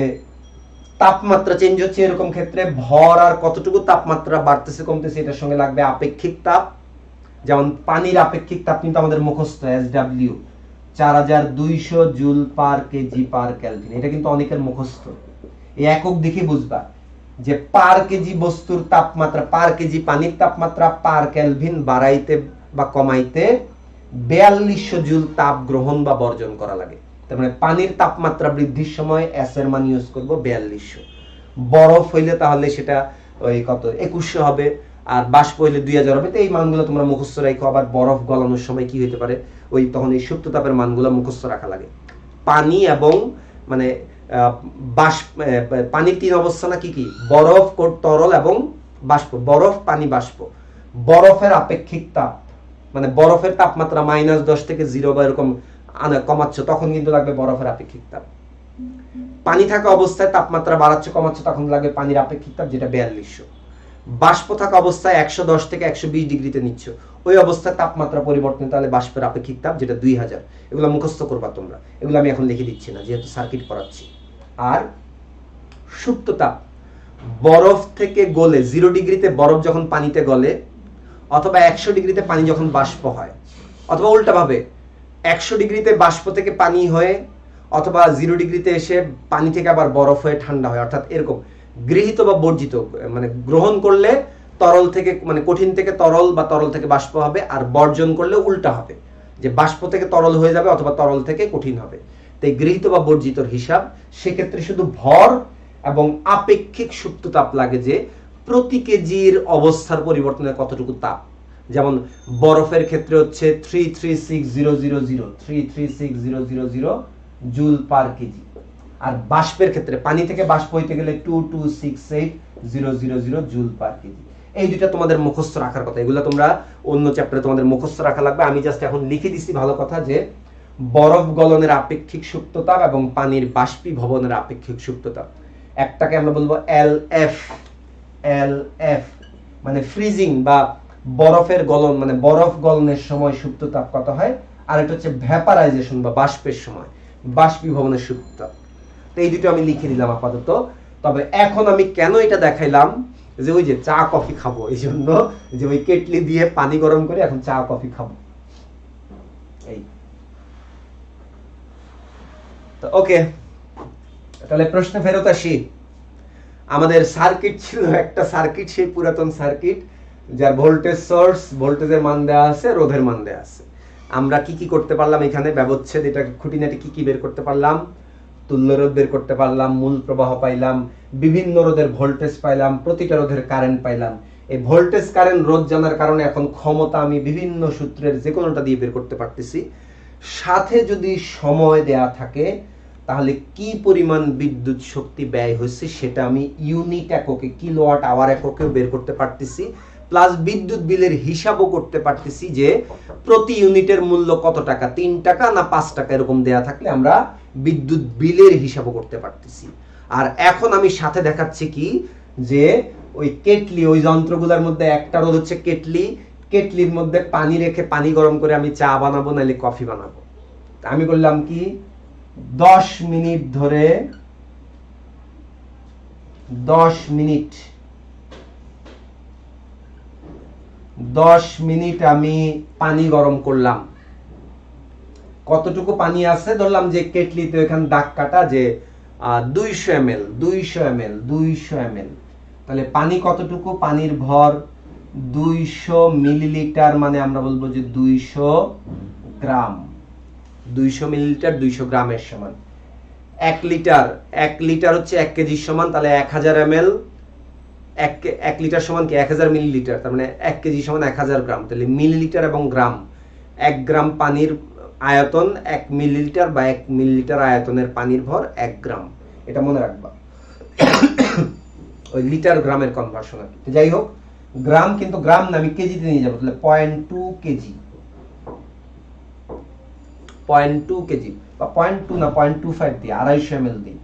তাপমাত্রা চেঞ্জ হচ্ছে, এরকম ক্ষেত্রে ভর আর কতটুকু তাপমাত্রা বাড়তেছে কমতেছে এটার সঙ্গে লাগবে আপেক্ষিক তাপ। যেমন পানির আপেক্ষিক তাপ কিন্তু আমাদের মুখস্থ SW 4200 joule per KG per kelvin, এটা কিন্তু অনেকের মুখস্থ। এই একক দেখে বুঝবা যে পার কেজি বস্তুর তাপমাত্রা, পার কেজি পানির তাপমাত্রা পার কেলভিন বাড়াইতে বা কমাইতে 4200 জুল তাপ গ্রহণ বা বর্জন করা লাগে। তার মানে পানির তাপমাত্রা বৃদ্ধির সময় এস এর মান ইউজ করব 4200। বরফ হইলে তাহলে সেটা ওই কত 2100 হবে, আর বাষ্প হইলে 2000 হবে। তো এই মানগুলো তোমরা মুখস্থ রাখো। আবার বরফ গলানোর সময় কি হতে পারে, ওই তখন এই সুপ্ত তাপের মানগুলো মুখস্থ রাখা লাগে। পানি এবং মানে বাষ্প, পানির তিন অবস্থা না কি কি, বরফ, তরল এবং বাষ্প। বরফ, পানি, বাষ্প। বরফের আপেক্ষিক তাপ মানে বরফের তাপমাত্রা -10 থেকে 0 বা এরকম কমাচ্ছ তখন কিন্তু লাগবে বরফের আপেক্ষিক তাপ। পানি থাকা অবস্থায় তাপমাত্রা বাড়াচ্ছ কমাচ্ছ তখন লাগবে পানির আপেক্ষিক তাপ, যেটা 4200। বাষ্প থাকা অবস্থায় 110 থেকে 120 ডিগ্রিতে নিচ্ছ, ওই অবস্থায় তাপমাত্রা পরিবর্তন তাহলে বাষ্পের আপেক্ষিক তাপ, যেটা 2000। এগুলো মুখস্থ করবা তোমরা, এগুলো আমি এখন লিখে দিচ্ছি না যেহেতু সার্কিট পড়াচ্ছি। আর সুপ্ত তাপ, বরফ থেকে গলে 0 ডিগ্রিতে বরফ যখন পানিতে গলে, অথবা 100 ডিগ্রিতে পানি যখন বাষ্প হয়, অথবা উল্টাভাবে 100 ডিগ্রিতে বাষ্প থেকে পানি হয়ে, অথবা 0 ডিগ্রিতে এসে পানি থেকে আবার বরফ হয়ে ঠান্ডা হয়, অর্থাৎ এরকম গৃহীত বা বর্জিত মানে গ্রহণ করলে তরল থেকে মানে কঠিন থেকে তরল বা তরল থেকে বাষ্প হবে, আর বর্জন করলে উল্টা হবে, যে বাষ্প থেকে তরল হয়ে যাবে অথবা তরল থেকে কঠিন হবে। তাই গৃহীত বা বর্জিতর হিসাব সেক্ষেত্রে শুধু ভর এবং আপেক্ষিক সুপ্ত তাপ লাগে, যে প্রতি কেজির অবস্থার পরিবর্তনে কতটুকু তাপ। যেমন বরফের ক্ষেত্রে হচ্ছে 336,000 জুল পার কেজি, আর বাষ্পের ক্ষেত্রে পানি থেকে বাষ্প হইতে গেলে 2268,000 জুল পার কেজি। এই দুইটা তোমাদের মুখস্থ রাখার কথা, এগুলো তোমরা অন্য চ্যাপ্টারে তোমাদের মুখস্থ রাখা লাগবে। আমি জাস্ট এখন লিখে দিচ্ছি ভালো কথা, যে বরফ গলনের আপেক্ষিক সুপ্ততাপ এবং পানির বাষ্পীভবনের আপেক্ষিক সুপ্ততাপ, একটাকে আমরা বলবো এলএফ, এলএফ মানে ফ্রিজিং বা বরফের গলন, মানে বরফ গলনের সময় সুপ্ততাপ কত হয়, আর এটা হচ্ছে ভ্যাপারাইজেশন বা বাষ্পের সময় বাষ্পীভবনের সুপ্ততাপ। তো এই দুটো আমি লিখে দিলাম আপাতত। তবে এখন আমি কেন এটা দেখাইলাম, যে ওই যে চা কফি খাবো, এই জন্য যে ওই কেটলি দিয়ে পানি গরম করে এখন চা কফি খাবো। এই তো ওকে, তাহলে প্রশ্ন ফেরত আসি। আমাদের সার্কিট ছিল একটা সার্কিট, সেই পুরাতন সার্কিট, যার ভোল্টেজ সোর্স, ভোল্টেজের মান দেওয়া আছে, রোধের মান দেওয়া আছে। আমরা কি কি করতে পারলাম এখানে, ব্যবচ্ছেদ, এটা খুঁটিনাটি কি কি বের করতে পারলাম, তুল্য রোধ বের করতে পারলাম, মূল প্রবাহ পাইলাম, বিভিন্ন রোধের ভোল্টেজ পাইলাম, প্রতিটা রোধের কারেন্ট পাইলাম। এই ভোল্টেজ কারেন্ট রোধ জানার কারণে এখন ক্ষমতা আমি বিভিন্ন সূত্রের যে কোনোটা দিয়ে বের করতে পারতেছি। সাথে যদি সময় দেয়া থাকে তাহলে কি পরিমাণ বিদ্যুৎ শক্তি ব্যয় হচ্ছে সেটা আমি ইউনিট এককে, কিলোওয়াট আওয়ার এককে বের করতে পারতেছি, প্লাস বিদ্যুৎ বিলের হিসাবও করতে পারতেছি, যে প্রতি ইউনিটের মূল্য কত টাকা, 3 টাকা না 5 টাকা, এরকম দেয়া থাকলে আমরা বিদ্যুৎ বিলের হিসাবও করতে পারতেছি। আর এখন আমি সাথে দেখাচ্ছি কি, যে ওই কেটলি, ওই যন্ত্রগুলোর মধ্যে একটা রোধ হচ্ছে কেটলি, কেটলির মধ্যে পানি রেখে পানি গরম করে আমি চা বানাবো নাহলে কফি বানাবো। আমি করলাম কি, 10 মিনিট ধরে 10 মিনিট আমি পানি গরম করলাম। কতটুকু পানি আছে, ধরলাম যে কেটলিতে এখানে দাগ কাটা, যে 200 ml, তাহলে পানি কতটুকু, পানির ভর 200 মিলিলিটার, মানে আমরা বলবো যে 200 গ্রাম, 200 মিলিলিটার 200 গ্রামের সমান। 1 লিটার হচ্ছে 1 কেজির সমান, তাহলে 1000 ml, 1 লিটার সমান কি 1000 মিলিলিটার, তার মানে 1 কেজি সমান 1000 গ্রাম। তাহলে মিলিলিটার এবং গ্রাম, 1 গ্রাম পানির আয়তন 1 মিলিলিটার, বা 1 মিলিলিটার আয়তনের পানির ভর 1 গ্রাম, এটা মনে রাখবা। ওই লিটার গ্রামের কনভার্সন আর কি। যাই হোক, গ্রাম কিন্তু গ্রাম না, আমি কেজিতে নিয়ে যাবো, তাহলে 0.2 কেজি, 0.2 কেজি বা 0.2 না 0.25 দিই, 250 ml দিই,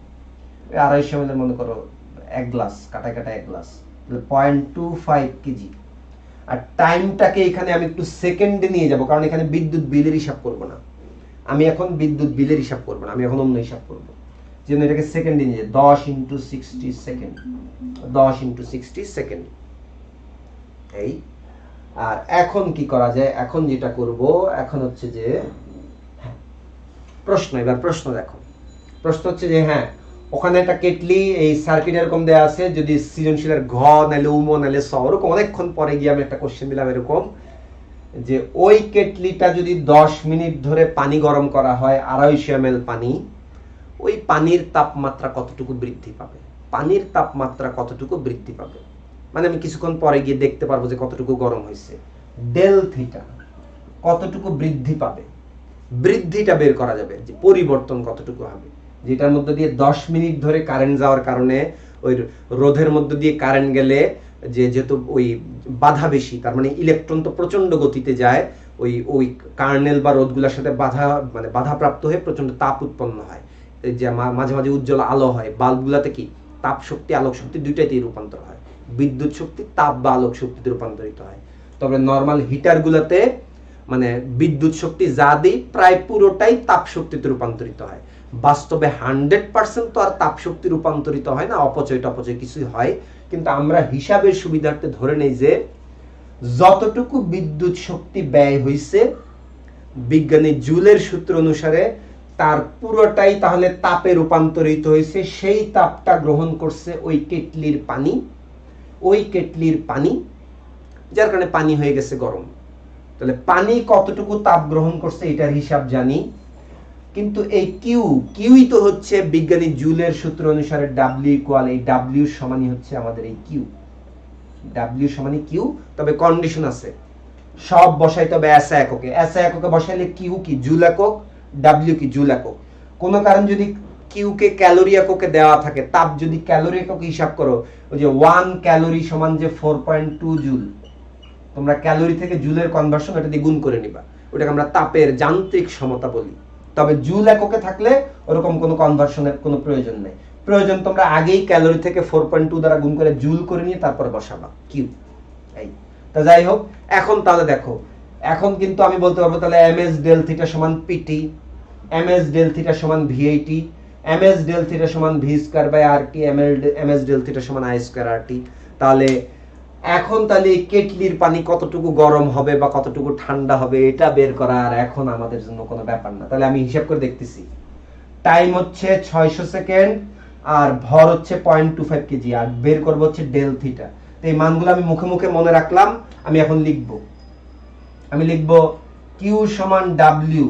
250 ml মনে করো 1 গ্লাস, কাটা 1 গ্লাস, তাহলে 0.25 কেজি। আর টাইমটাকে এখানে আমি একটু সেকেন্ডে নিয়ে যাব, কারণ এখানে বিদ্যুৎ বিলের হিসাব করব না, আমি এখন বিদ্যুৎ বিলের হিসাব করব না, আমি এখন অন্য হিসাব করব, যেন এটাকে সেকেন্ডে নিয়ে 10 × 60 সেকেন্ড, 10 × 60 সেকেন্ড। এই আর এখন কি করা যায়, এখন যেটা করব এখন হচ্ছে যে প্রশ্ন, এবার প্রশ্ন দেখো। প্রশ্ন হচ্ছে যে হ্যাঁ, ওখানে একটা কেটলি, এই সার্কিট এরকম দেয়া আছে, যদি সৃজনশীলের ঘ নাইলে উম নাইলে স, ওরকম অনেকক্ষণ পরে গিয়ে আমি একটা কোশ্চেন দিলাম এরকম, যে ওই কেটলিটা যদি 10 মিনিট ধরে পানি গরম করা হয়, 250 ml পানি, ওই পানির তাপমাত্রা কতটুকু বৃদ্ধি পাবে, পানির তাপমাত্রা কতটুকু বৃদ্ধি পাবে, মানে আমি কিছুক্ষণ পরে গিয়ে দেখতে পারবো যে কতটুকু গরম হয়েছে, ডেল থিটা কতটুকু বৃদ্ধি পাবে, বৃদ্ধিটা বের করা যাবে, যে পরিবর্তন কতটুকু হবে, যেটার মধ্যে দিয়ে 10 মিনিট ধরে কারেন্ট যাওয়ার কারণে ওই রোধের মধ্যে দিয়ে কারেন্ট গেলে যেহেতু ওই বাধা বেশি, তার মানে ইলেকট্রন তো প্রচন্ড গতিতে যায়, ওই ওই কার্নেল বা রোধগুলোর সাথে বাধাপ্রাপ্ত হয়ে প্রচন্ড তাপ উৎপন্ন হয়, যে মাঝে মাঝে উজ্জ্বল আলো হয়, বাল্বগুলোতে কি তাপ শক্তি আলোক শক্তি দুইটাতেই রূপান্তর হয়, বিদ্যুৎ শক্তি তাপ বা আলোক শক্তিতে রূপান্তরিত হয়। তবে নর্মাল হিটারগুলোতে মানে বিদ্যুৎ শক্তি যা দিই প্রায় পুরোটাই তাপ শক্তিতে রূপান্তরিত হয়। বাস্তবে 100% তো আর তাপ শক্তি রূপান্তরিত হয় না, অপচয় টপচয় কিছুই হয়, কিন্তু আমরা হিসাবের সুবিধার্থে ধরে নেই যে যতটুকু বিদ্যুৎ শক্তি ব্যয় হয়েছে বিজ্ঞানী জুলের সূত্র অনুসারে তার পুরোটাই তাহলে তাপে রূপান্তরিত হয়েছে, সেই তাপটা গ্রহণ করছে ওই কেটলির পানি, ওই কেটলির পানি যার কারণে পানি হয়ে গেছে গরম। তাহলে পানি কতটুকু তাপ গ্রহণ করছে এটার হিসাব জানি, কিন্তু এই কিউই তো হচ্ছে বিজ্ঞানী জুলের সূত্র অনুসারে ডাব্লিউ ইকুয়াল, এই ডাব্লিউ সমানই হচ্ছে আমাদের এই কিউ, ডাব্লিউ সমানই কিউ। তবে কন্ডিশন আছে, সব বসাইতে হবে এসআই এককে, এসআই এককে বসাইলে কিউ কি জুল একক, ডাব্লিউ কি জুল একক। কোন কারণ যদি কিউ কে ক্যালোরি এককে দেওয়া থাকে, তাপ যদি ক্যালোরি এককে হিসাব করো, ওই যে 1 ক্যালোরি সমান যে 4.2 জুল, তোমরা ক্যালোরি থেকে জুলের কনভার্সন এটা দিয়ে গুণ করে নিবা, ওটাকে আমরা তাপের যান্ত্রিক সমতা বলি। তবে জুল এককে থাকলে ওরকম কোনো কনভার্সনের কোনো প্রয়োজন নেই, প্রয়োজন তোমরা আগেই ক্যালোরি থেকে 4.2 দ্বারা গুণ করে জুল করে নিয়ে তারপর বসাবা কিউ। এই তা যাই হোক, এখন তাহলে দেখো, এখন কিন্তু আমি বলতে পারবো তাহলে ms ডেল থিটা সমান pt, ms ডেল থিটা সমান vat, ms ডেল থিটা সমান v square by rt, ms del theta সমান i স্কয়ার rt। তাহলে এখন তাহলে কেটলির পানি কতটুকু গরম হবে বা কতটুকু ঠান্ডা হবে এটা বের করা আর এখন আমাদের জন্য কোনো ব্যাপার না। তাহলে আমি হিসাব করে দেখতেছি, টাইম হচ্ছে 600 সেকেন্ড আর ভর হচ্ছে 0.25 কেজি, আর বের করব হচ্ছে ডেল থিটা। তো এই মানগুলো আমি মুখে মুখে মনে রাখলাম, আমি এখন লিখব, আমি লিখব কিউ সমান ডাব্লিউ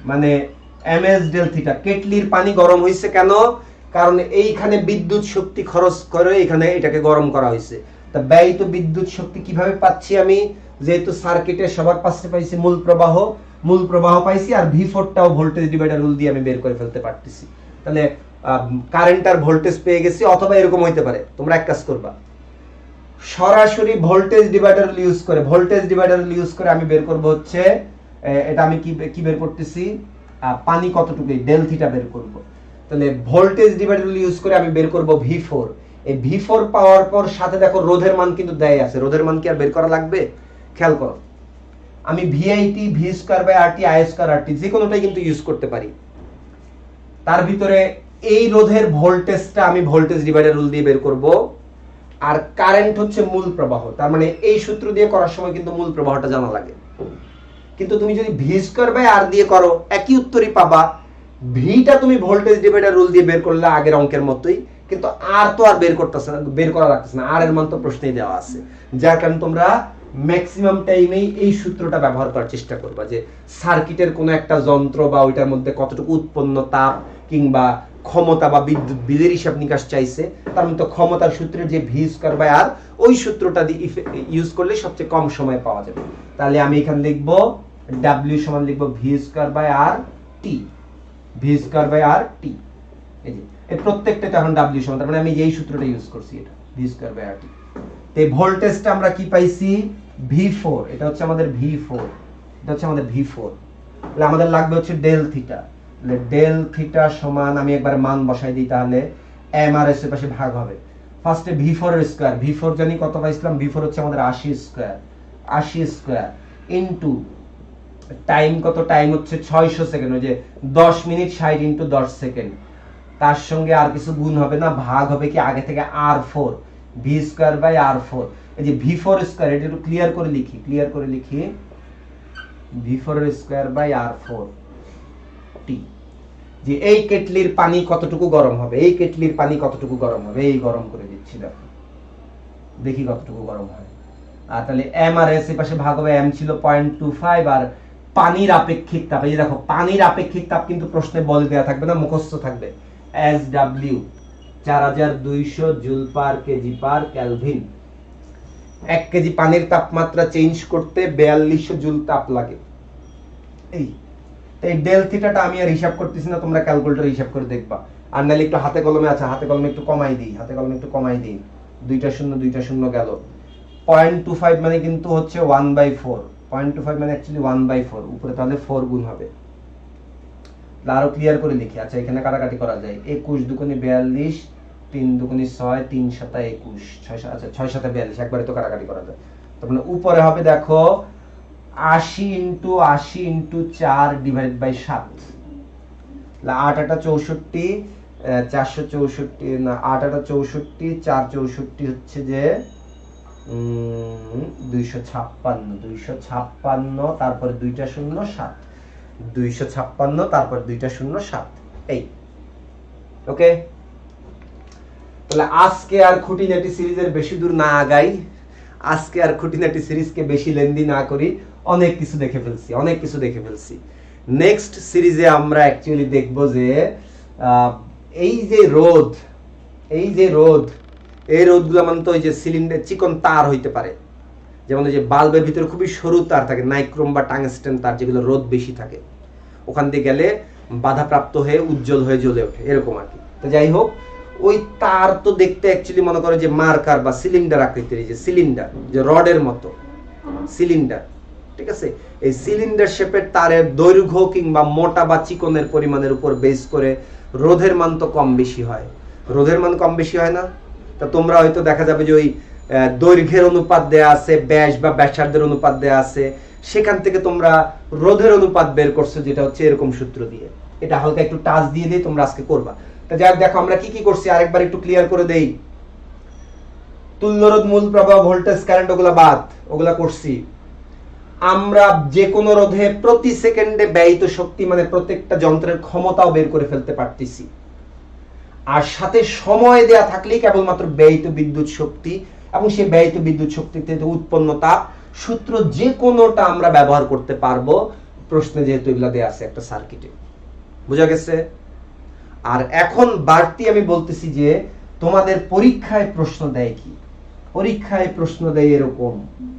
মানে ms ডেল থিটা। কেটলির পানি গরম হয়েছে কেন? কারণ এইখানে বিদ্যুৎ শক্তি খরচ করে এখানে এটাকে গরম করা হয়েছে। তা ব্যয়িত বিদ্যুৎ শক্তি কিভাবে পাচ্ছি আমি? যেহেতু সার্কিটের সবার পাশে পাইছি মূল প্রবাহ পাইছি, আর V4টাও ভোল্টেজ ডিভাইডার রুল দিয়ে আমি বের করে ফেলতে পারতেছি। তাহলে কারেন্ট আর ভোল্টেজ পেয়ে গেছি। অথবা এরকম হইতে পারে, তোমরা এক কাজ করবা, সরাসরি ভোল্টেজ ডিভাইডার রুল ইউজ করে আমি বের করব হচ্ছে, এটা আমি কি বের করতেছি, পানি কতটুকু ডেল থিটা বের করব। তাহলে ভোল্টেজ ডিভাইডার রুল ইউজ করে আমি বের করব V4। এই V4 পাওয়ার পর সাথে দেখো রোধের মান কিন্তু দেয় আছে, রোধের মান কি আর বের করা লাগবে? খেয়াল করো, আমি VIT v square by RT i square RT যে কোনোটাই কিন্তু ইউজ করতে পারি। তার ভিতরে এই রোধের ভোল্টেজটা আমি ভোল্টেজ ডিভাইডার রুল দিয়ে বের করব, আর কারেন্ট হচ্ছে মূল প্রবাহ। তার মানে এই সূত্র দিয়ে করার সময় কিন্তু মূল প্রবাহটা জানা লাগে। কিন্তু তুমি যদি v স্কয়ার বাই r দিয়ে করো একই উত্তরই পাবা। ভিটা তুমি ভোল্টেজ ডিভাইডার রুল দিয়ে বের করলে আগের অঙ্কের মতোই, কিন্তু আর তো আর বের করা লাগতেছে না, আর এর মান তো প্রশ্নেই দেওয়া আছে। যার কারণে তোমরা ম্যাক্সিমাম টাইমেই এই সূত্রটা ব্যবহার করার চেষ্টা করবা, যে সার্কিটের কোনো একটা যন্ত্র বা ওইটার মধ্যে কতটুকু উৎপন্ন তাপ কিংবা ক্ষমতা বা বিদ্যুৎ বিলের হিসাব নিকাশ চাইছে, তার মধ্যে ক্ষমতার সূত্রে যে ভি স্কয়ার বাই আর, ওই সূত্রটা দিয়ে ইউজ করলে সবচেয়ে কম সময় পাওয়া যাবে। তাহলে আমি এখানে লিখবো ডাব্লিউ সমান লিখবো V square by R T, V square by R T. এই যে এই প্রত্যেকটা এখন ডাব্লিউ সমান, তার মানে আমি এই সূত্রটা ইউজ করছি, এটা V square by R T. এই ভোল্টেজটা আমরা কি পাইছি? V4, এটা হচ্ছে আমাদের V4, এটা হচ্ছে আমাদের V4। তাহলে আমাদের লাগবে হচ্ছে ডেল থিটা। তাহলে ডেল থিটা সমান, আমি একবার মান বসাই দিই, তাহলে m আর s এর পাশে ভাগ হবে। ফার্স্টে V4 এর স্কয়ার, V4 জানি কত পাইছিলাম, V4 হচ্ছে আমাদের 80 স্কয়ার ইনটু টাইম কত, টাইম হচ্ছে 600 সেকেন্ড, ওই যে 10 মিনিট 60 ইনটু 10 সেকেন্ড। তার সঙ্গে আর কিছু গুণ হবে না, ভাগ হবে কি আগে থেকে R4, v square by R4। এই যে V4 স্কয়ার, এটা একটু ক্লিয়ার করে লিখি, V4 স্কয়ার বাই R4 টি। যে এই কেটলির পানি কতটুকু গরম হবে, এই গরম করে দিচ্ছি, দেখি কতটুকু গরম হয়। আর তাহলে m আর s এর পাশে ভাগ হবে, m ছিল 0.25, আর পানির আপেক্ষিক তাপ, এই যে দেখো পানির আপেক্ষিক তাপ কিন্তু প্রশ্নে বলে দেয়া থাকবে না, মুখস্থ থাকবে, SW 4200 joule per KG per kelvin. 1 KG পানির তাপমাত্রা চেঞ্জ করতে 4200 জুল তাপ লাগে। এই ডেল থিটাটা আমি আর হিসাব করতেছি না, তোমরা ক্যালকুলেটরে হিসাব করে দেখবা। আর নাহলে একটু হাতে কলমে আছে, হাতে কলমে একটু কমাই দিই, দুইটা শূন্য গেল। 0.25 মানে কিন্তু হচ্ছে 1/4, 0.25 মানে অ্যাকচুয়ালি 1/4, উপরে তাহলে 4 গুণ হবে। আরো ক্লিয়ার করে লিখি, আচ্ছা এখানে কাটাকাটি করা যায়, 21 দুগুণে 42, 3 দুগুণে 6, 3 সাতা 21, 6 আচ্ছা 6 সাতা 42, একবারে তো কাটাকাটি করা যায়। তার মানে উপরে হবে দেখো 80 ইনটু 4 ডিভাইডেড বাই 7, 8 8 64, 464 না 8 8 64, 4 64 হচ্ছে যে 256, তারপরে 2টা 0 7, 256 তারপর 2টা 0 7। এই ওকে, তাহলে আজকে আর খুঁটিনাটি সিরিজের বেশি দূর না আগাই, আজকে আর খুঁটিনাটি সিরিজকে বেশি লেন্দি না করি, অনেক কিছু দেখে ফেলছি। নেক্সট সিরিজে আমরা অ্যাকচুয়ালি দেখব যে এই যে রোধ, এই রোধগুলো মানে তো ওই যে সিলিন্ডার চিকন তার হইতে পারে, যেমন ওই যে বাল্বের ভিতরে খুবই সরু তার থাকে, নাইক্রোম বা টাংস্টেন তার, যেগুলো রোধ বেশি থাকে, ওখান দিয়ে গেলে বাধাপ্রাপ্ত হয়ে উজ্জ্বল হয়ে জ্বলে ওঠে, এরকম আর কি। তো যাই হোক, ওই তার তো দেখতে অ্যাকচুয়ালি মনে করো যে মার্কার বা সিলিন্ডার আকৃতির, যে সিলিন্ডার, যে রডের মতো সিলিন্ডার, ঠিক আছে। এই সিলিন্ডার শেপের তারের দৈর্ঘ্য কিংবা মোটা বা চিকনের পরিমাণের উপর বেস করে রোধের মান তো কম বেশি হয়, না? তা তোমরা হয়তো দেখা যাবে যে ওই দৈর্ঘ্যের অনুপাত দেয়া আছে, ব্যাস বা ব্যাসার্ধের অনুপাত দেয়া আছে, সেখান থেকে তোমরা রোধের অনুপাত বের করছো, যেটা হচ্ছে এরকম সূত্র দিয়ে। এটা হালকা একটু টাচ দিয়ে দিয়ে তোমরা আজকে করবা। তা যাই হোক, দেখো আমরা কি করছি আরেকবার একটু ক্লিয়ার করে দেই। তুল্যরোধ, মূল প্রবাহ, ভোল্টেজ, কারেন্ট ওগুলা করছি। আমরা যে কোনো রোধে প্রতি সেকেন্ডে ব্যয়িত শক্তি মানে প্রত্যেকটা যন্ত্রের ক্ষমতাও বের করে ফেলতে পারতেছি, আর সাথে সময় দেয়া থাকলেই কেবলমাত্র ব্যয়িত বিদ্যুৎ শক্তি এবং সেই ব্যয়িত বিদ্যুৎ শক্তি থেকে উৎপন্ন তাপ সূত্র যে কোনোটা আমরা ব্যবহার করতে পারবো, প্রশ্নে যেহেতু এগুলা দেয়া আছে একটা সার্কিটে। বুঝা গেছে? আর এখন বাড়তি আমি বলতেছি যে তোমাদের পরীক্ষায় প্রশ্ন দেয় কি, পরীক্ষায় প্রশ্ন দেয় এরকম,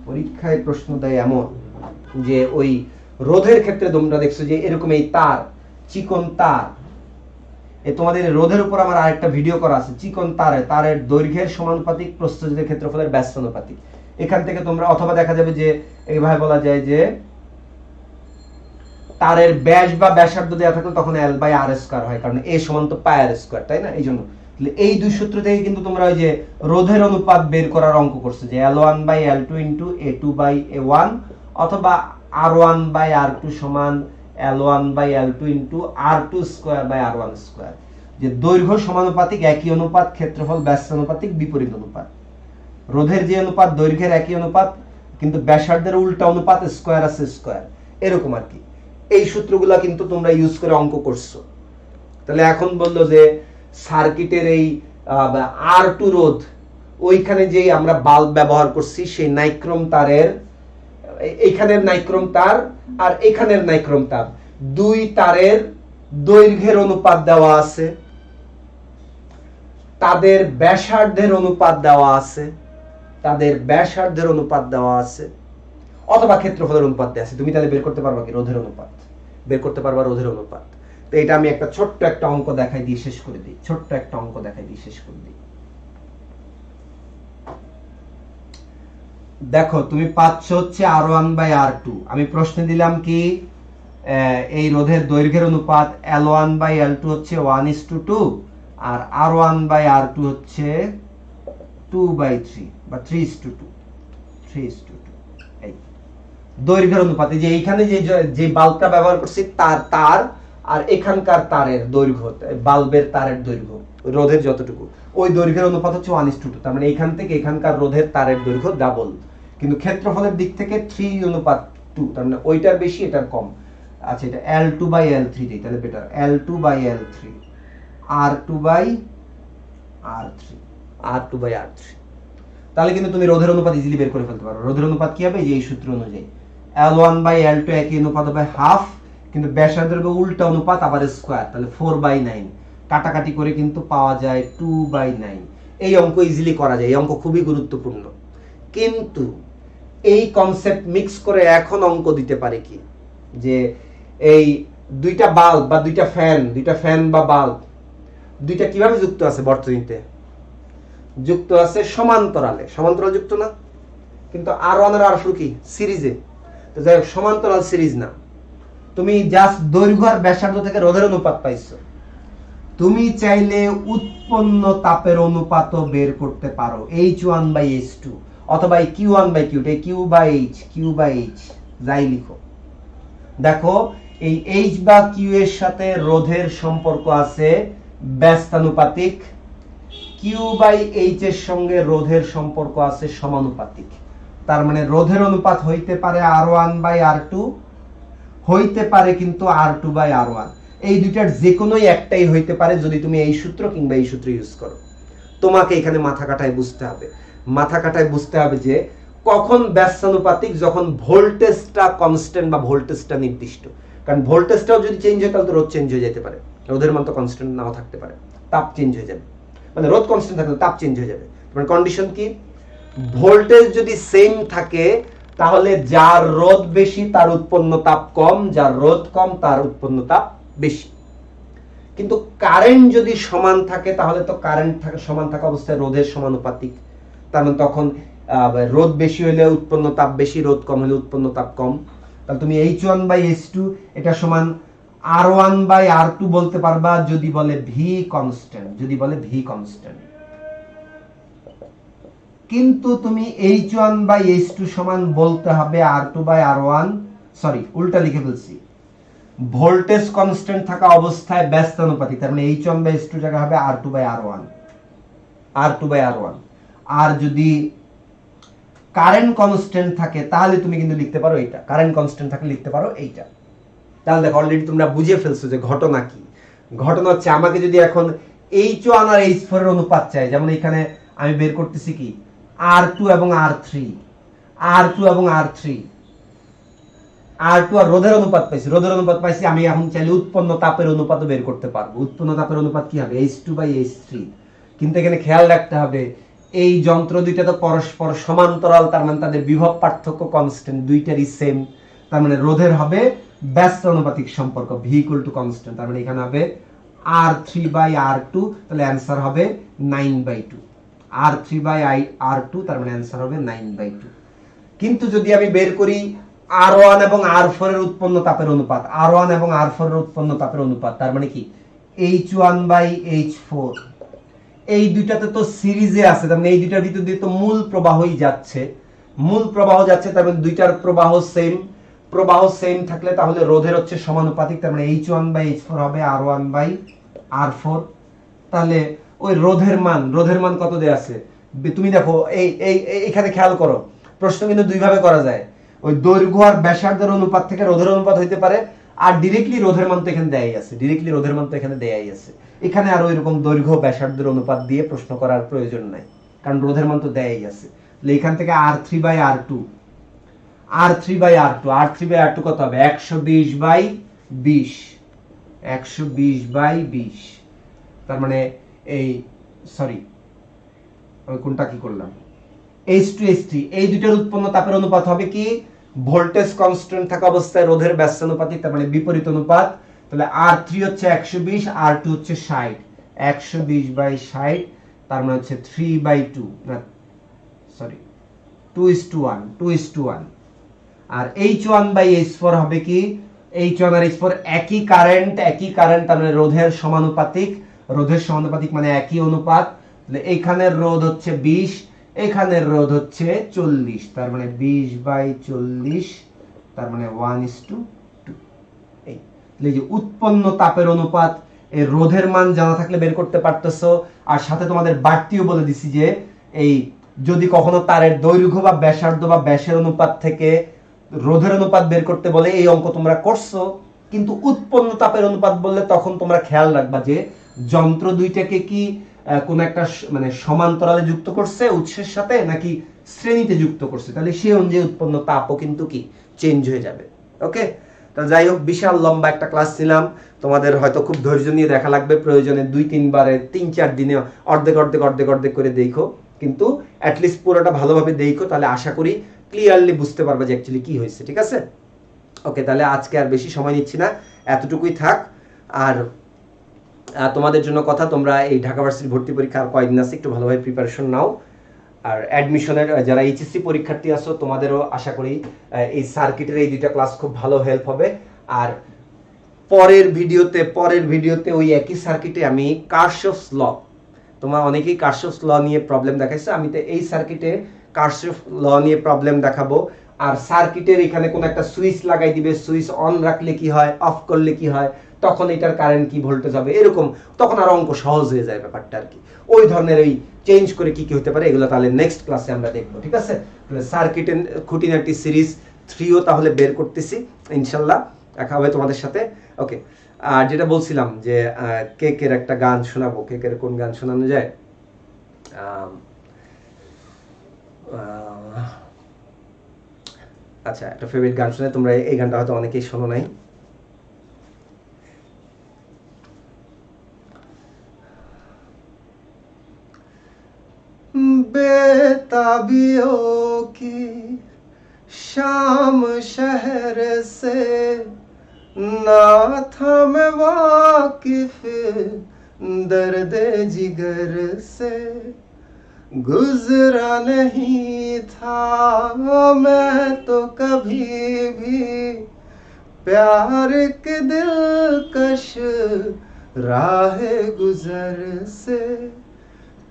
পরীক্ষায় প্রশ্ন দেয় এমন যে ওই রোধের ক্ষেত্রে তোমরা দেখছো যে এরকম এই তার, চিকন তার, তোমাদের রোধের উপর আমার আরেকটা ভিডিও করা আছে, চিকন তারের দৈর্ঘ্যের সমানুপাতিক প্রস্থচ্ছেদের ক্ষেত্রফলের ব্যস্তানুপাতিক। এখান থেকে তোমরা অথবা দেখা যাবে যে এইভাবে বলা যায় যে তারের ব্যাস বা ব্যাসার্ধ দেওয়া থাকলে তখন L বাই R স্কয়ার হয়, কারণ A সমান তো পাই R স্কয়ার, তাই না? এই জন্য এই দুই সূত্র থেকে কিন্তু তোমরা ওই যে রোধের অনুপাত বের করার অঙ্ক করছো, যে L1 by L2 into A2 by A1 অথবা R1 বাই R2 সমান L1 by L2 into R2 square by R1 square. যে দৈর্ঘ্য সমানুপাতিক, একই অনুপাত, ক্ষেত্রফল ব্যস্তানুপাতিক, বিপরীত অনুপাত। রোধের যে অনুপাত দৈর্ঘ্যের একই অনুপাত, কিন্তু ব্যাসার্ধের উল্টা অনুপাত, স্কয়ার আছে স্কয়ার, এরকম আর কি। এই সূত্রগুলা কিন্তু তোমরা ইউজ করে অঙ্ক করছো। তাহলে এখন বললো যে সার্কিটের এই R2 রোধ, ওইখানে যে আমরা বাল্ব ব্যবহার করছি সেই নাইক্রোম তারের, এইখানের নাইক্রোম তার আর এখানের নাইক্রোম তার, দুই তারের দৈর্ঘ্যের অনুপাত দেওয়া আছে, তাদের ব্যাসার্ধের অনুপাত দেওয়া আছে, অথবা ক্ষেত্রফলের অনুপাত দেওয়া আছে। তুমি তাহলে বের করতে পারবা কি রোধের অনুপাত, রোধের অনুপাত। তো এটা আমি একটা ছোট্ট একটা অঙ্ক দেখাই দিয়ে শেষ করে দিই, দেখো তুমি পাচ্ছ হচ্ছে R1 বাই R2। আমি প্রশ্নে দিলাম কি এই রোধের দৈর্ঘ্যের অনুপাত L1 বাই L2 হচ্ছে 1:2 আর R1 বাই R2 হচ্ছে 2/3 বা 3:2। এই দৈর্ঘ্যের অনুপাত, যে এইখানে যে বাল্বটা ব্যবহার করছি তার আর এখানকার তারের দৈর্ঘ্য, বাল্বের তারের দৈর্ঘ্য রোধের যতটুকু, ওই দৈর্ঘ্যের অনুপাত হচ্ছে 1:2। তার মানে এইখান থেকে এখানকার রোধের তারের দৈর্ঘ্য ডাবল, কিন্তু ক্ষেত্রফলের দিক থেকে 3:2, তার মানে ওইটার বেশি এটার কম। আচ্ছা, এটা L2 বাই L3 দিই, তাহলে better L2 by L3, R2 by R3। তাহলে কিন্তু তুমি রোধের অনুপাত ইজিলি বের করে ফেলতে পারো। রোধের অনুপাত কি হবে? এই সূত্র অনুযায়ী L1 বাই L2 একই অনুপাত হবে হাফ, কিন্তু ব্যাসার্ধের উল্টা অনুপাত আবার স্কয়ার, তাহলে 4/9। কাটাকাটি করে কিন্তু পাওয়া যায় 2/9। এই অঙ্ক ইজিলি করা যায়, এই অঙ্ক খুবই গুরুত্বপূর্ণ। কিন্তু এই কনসেপ্ট মিক্স করে এখন অঙ্ক দিতে পারে কি, যে এই দুইটা বাল্ব বা দুইটা ফ্যান বা বাল্ব দুইটা কিভাবে যুক্ত আছে বর্তনীতে? যুক্ত আছে সমান্তরাল যুক্ত না, কিন্তু R1 আর R2 কি সিরিজে। তো যাই হোক, সমান্তরাল সিরিজ না, তুমি জাস্ট দৈর্ঘ্য আর ব্যাসার্ধ থেকে রোধের অনুপাত পাইছো। তুমি চাইলে উৎপন্ন তাপের অনুপাতও বের করতে পারো, H1/H2 অথবা Q1/Q, Q/H যাই লিখো। দেখো এই H বা Q এর সাথে রোধের সম্পর্ক আছে ব্যস্তানুপাতিক, Q/H এর সঙ্গে রোধের সম্পর্ক আছে সমানুপাতিক। তার মানে রোধের অনুপাত হইতে পারে R1/R2, হইতে পারে কিন্তু R2/R1। এই দুইটার যে কোনোই একটাই হইতে পারে যদি তুমি এই সূত্র কিংবা এই সূত্র ইউজ করো। তোমাকে এখানে মাথা কাটায় বুঝতে হবে যে কখন ব্যস্তানুপাতিক? যখন ভোল্টেজটা কনস্ট্যান্ট বা ভোল্টেজটা নির্দিষ্ট। কারণ ভোল্টেজটাও যদি চেঞ্জ হয় তাহলে তো রোধ চেঞ্জ হয়ে যেতে পারে, রোধের মান তো কনস্ট্যান্ট নাও থাকতে পারে, তাপ চেঞ্জ হয়ে যাবে। মানে রোধ কনস্ট্যান্ট থাকলে তাপ চেঞ্জ হয়ে যাবে। মানে কন্ডিশন কি? ভোল্টেজ যদি সেম থাকে তাহলে যার রোধ বেশি তার উৎপন্ন তাপ কম, যার রোধ কম তার উৎপন্ন তাপ বেশি। কিন্তু কারেন্ট যদি সমান থাকে তাহলে তো কারেন্ট সমান থাকা অবস্থায় রোধের সমানুপাতিক। তার মানে তখন রোধ বেশি হলে উৎপন্ন তাপ বেশি, রোধ কম হলে উৎপন্ন তাপ কম। তাহলে তুমি H1/H2 এটা সমান R1/R2 বলতে পারবা যদি বলে ভি কনস্ট্যান্ট, যদি বলে ভি কনস্ট্যান্ট। কিন্তু তুমি H1/H2 সমান বলতে হবে R2/R1, সরি উল্টা লিখে ফেলছি, ভোল্টেজ কনস্ট্যান্ট থাকা অবস্থায় ব্যস্তানুপাতিক। তার মানে H1/H2 জায়গা হবে R2/R1, R2/R1। আর যদি কারেন্ট কনস্ট্যান্ট থাকে তাহলে তুমি কিন্তু লিখতে পারো এইটা, কারেন্ট কনস্ট্যান্ট থাকলে লিখতে পারো এইটা। তাহলে দেখো অলরেডি তোমরা বুঝে ফেলছো যে ঘটনা কি। ঘটনা হচ্ছে আমাকে যদি এখন H1 আর H4 এর অনুপাত চাই, যেমন এখানে আমি বের করতেছি কি R2 এবং R3, R2 এবং R3, R2 আর রোধের অনুপাত পাইছি, রোধের অনুপাত পাইছি। আমি এখন চাইলে উৎপন্ন তাপের অনুপাতও বের করতে পারবো। উৎপন্ন তাপের অনুপাত কি হবে? H2/H3। কিন্তু এখানে খেয়াল রাখতে হবে এই যন্ত্র দুইটা তো পরস্পর সমান্তরাল, তার মানে তাদের বিভব পার্থক্য কনস্ট্যান্ট, দুইটারই সেম। তার মানে রোধের হবে ব্যস্ত অনুপাতিক সম্পর্ক, V = কনস্ট্যান্ট। তার মানে এখানে হবে R3/R2, তাহলে অ্যানসার হবে 9/2। R3/R2, তার মানে অ্যানসার হবে 9/2। কিন্তু যদি আমি বের করি R1 এবং R4 এর উৎপন্ন তাপের অনুপাত, R1 এবং R4 এর উৎপন্ন তাপের অনুপাত, তার মানে কি H1/H4, এই দুইটাতে তো সিরিজে আছে, তার মানে এই দুইটার ভিতর দিয়ে তো মূল প্রবাহই যাচ্ছে, মূল প্রবাহ যাচ্ছে। তার মানে দুইটার প্রবাহ সেম, প্রবাহ সেম থাকলে তাহলে রোধের হচ্ছে সমানুপাতিক। তার মানে H1/H4 হবে R1/R4। তাহলে ওই রোধের মান কত দেয়া আছে তুমি দেখো, এখানে খেয়াল করো, প্রশ্ন কিন্তু দুই ভাবে করা যায়। ওই দৈর্ঘ্য আর ব্যাসার্ধের অনুপাত থেকে রোধের অনুপাত হইতে পারে, আর ডিরেক্টলি রোধের মান তো এখানে দেয়াই আছে, ডিরেক্টলি রোধের মান তো এখানে দেয়াই আছে। এখানে আর ওইরকম দৈর্ঘ্য ব্যাসার্ধের অনুপাত দিয়ে প্রশ্ন করার প্রয়োজন নাই, কারণ রোধের মান তো দেয়াই আছে। তাহলে এখান থেকে R3/R2, R3/R2 কত হবে? 120/20, 120/20। তার মানে এই সরি কোনটা কি করলাম, H2H3, এই দুইটার উৎপন্ন তাপের অনুপাত হবে কি ভোল্টেজ কনস্ট্যান্ট থাকা অবস্থায় রোধের ব্যস্তানুপাতিক, তার মানে বিপরীত অনুপাত। তাহলে R3 হচ্ছে 120, R2 হচ্ছে 60, 120/60, তার মানে হচ্ছে 3/2, না সরি 2:1, 2:1। আর H1/H4 হবে কি H1 আর H4 একই কারেন্ট, তার মানে রোধের সমানুপাতিক, রোধের সমানুপাতিক মানে একই অনুপাত। তাহলে এখানের রোধ হচ্ছে 20, এখানের রোধ হচ্ছে 40, তার মানে 20/40, তার মানে 1:2। এই যে উৎপন্ন তাপের অনুপাত, এই রোধের মান জানা থাকলে বের করতে পারতেছো। আর সাথে তোমাদের বাড়তিও বলে দিছি যে এই যদি কখনো তারের দৈর্ঘ্য বা ব্যাসার্ধ বা ব্যাসের অনুপাত থেকে রোধের অনুপাত বের করতে বলে, এই অঙ্ক তোমরা করছো, কিন্তু উৎপন্ন তাপের অনুপাত বললে তখন তোমরা খেয়াল রাখবা যে যন্ত্র দুইটাকে কি কোন একটা মানে সমান্তরালে যুক্ত করছে উৎসের সাথে, নাকি শ্রেণীতে যুক্ত করছে, তাহলে সেই অনুযায়ী উৎপন্ন তাপও কিন্তু কি চেঞ্জ হয়ে যাবে। ওকে, তা যাই হোক, বিশাল লম্বা একটা ক্লাস ছিলাম, তোমাদের হয়তো খুব ধৈর্য নিয়ে দেখা লাগবে, প্রয়োজনে 2-3 বারে 3-4 দিনে অর্ধেক করে দেখো, কিন্তু অ্যাটলিস্ট পুরোটা ভালোভাবে দেখো, তাহলে আশা করি ক্লিয়ারলি বুঝতে পারবে যে অ্যাকচুয়ালি কি হয়েছে। ঠিক আছে, ওকে, তাহলে আজকে আর বেশি সময় নিচ্ছি না, এতটুকুই থাক। আর তোমাদের জন্য কথা, তোমরা এই ঢাকা ভার্সিটি ভর্তি পরীক্ষা আর কয়েকদিন আছে, একটু ভালোভাবে প্রিপারেশন নাও। আর অ্যাডমিশনের যারা এইচএসসি পরীক্ষার্থী আছো, তোমাদেরও আশা করি এই সার্কিটের এই দুইটা ক্লাস খুব ভালো হেল্প হবে। আর পরের ভিডিওতে ওই একই সার্কিটে আমি কারশফস ল, তোমরা অনেকেই কারশফস ল নিয়ে প্রবলেম দেখাইছো, আমি তো এই সার্কিটে কারশফ ল নিয়ে প্রবলেম দেখাবো। আর সার্কিটের এখানে কোন একটা সুইচ লাগাই দিবে, সুইচ অন রাখলে কি হয়, অফ করলে কি হয়, তখন এটার কারেন্ট কি ভোল্টেজ হবে, এরকম তখন আর অঙ্ক সহজ হয়ে যায় ব্যাপারটা আর কি। ওই ধরনের ওই চেঞ্জ করে কি কি হতে পারে, এগুলো তাহলে নেক্সট ক্লাসে আমরা দেখবো। ঠিক আছে, তাহলে সার্কিটের খুঁটিনাটি সিরিজ 3ও তাহলে বের করতেছি ইনশাল্লাহ, দেখা হবে তোমাদের সাথে। ওকে, আর যেটা বলছিলাম যে কেকের একটা গান শোনাবো, কেকের কোন গান শোনানো যায়, আচ্ছা, একটা ফেভারিট গান শুনে, তোমরা এই গানটা হয়তো অনেকেই শোনো নাই। बेताबियों की शाम शहर से ना था मैं वाकिफ दर्द जिगर से, गुजरा नहीं था मैं तो कभी भी प्यार के दिलकश राह गुजर से,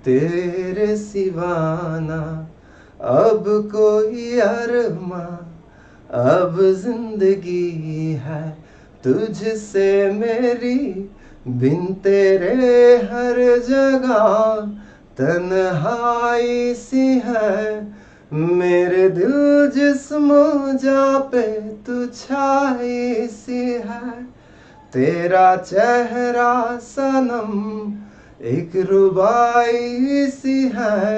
तेरे सिवाना अब कोई अरमा, अब जिंदगी है तुझसे मेरी, बिन तेरे हर जगह तन्हाई सी है, मेरे दिल जिस्म जा पे तू छाई सी है, तेरा चेहरा सनम एक रुबाई सी है,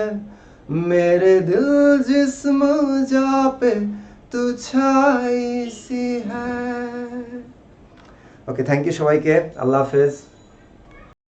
मेरे दिल जिस्म जा पे तू छाई सी है। ओके, থ্যাংক ইউ সবাইকে, আল্লাহ হাফেজ।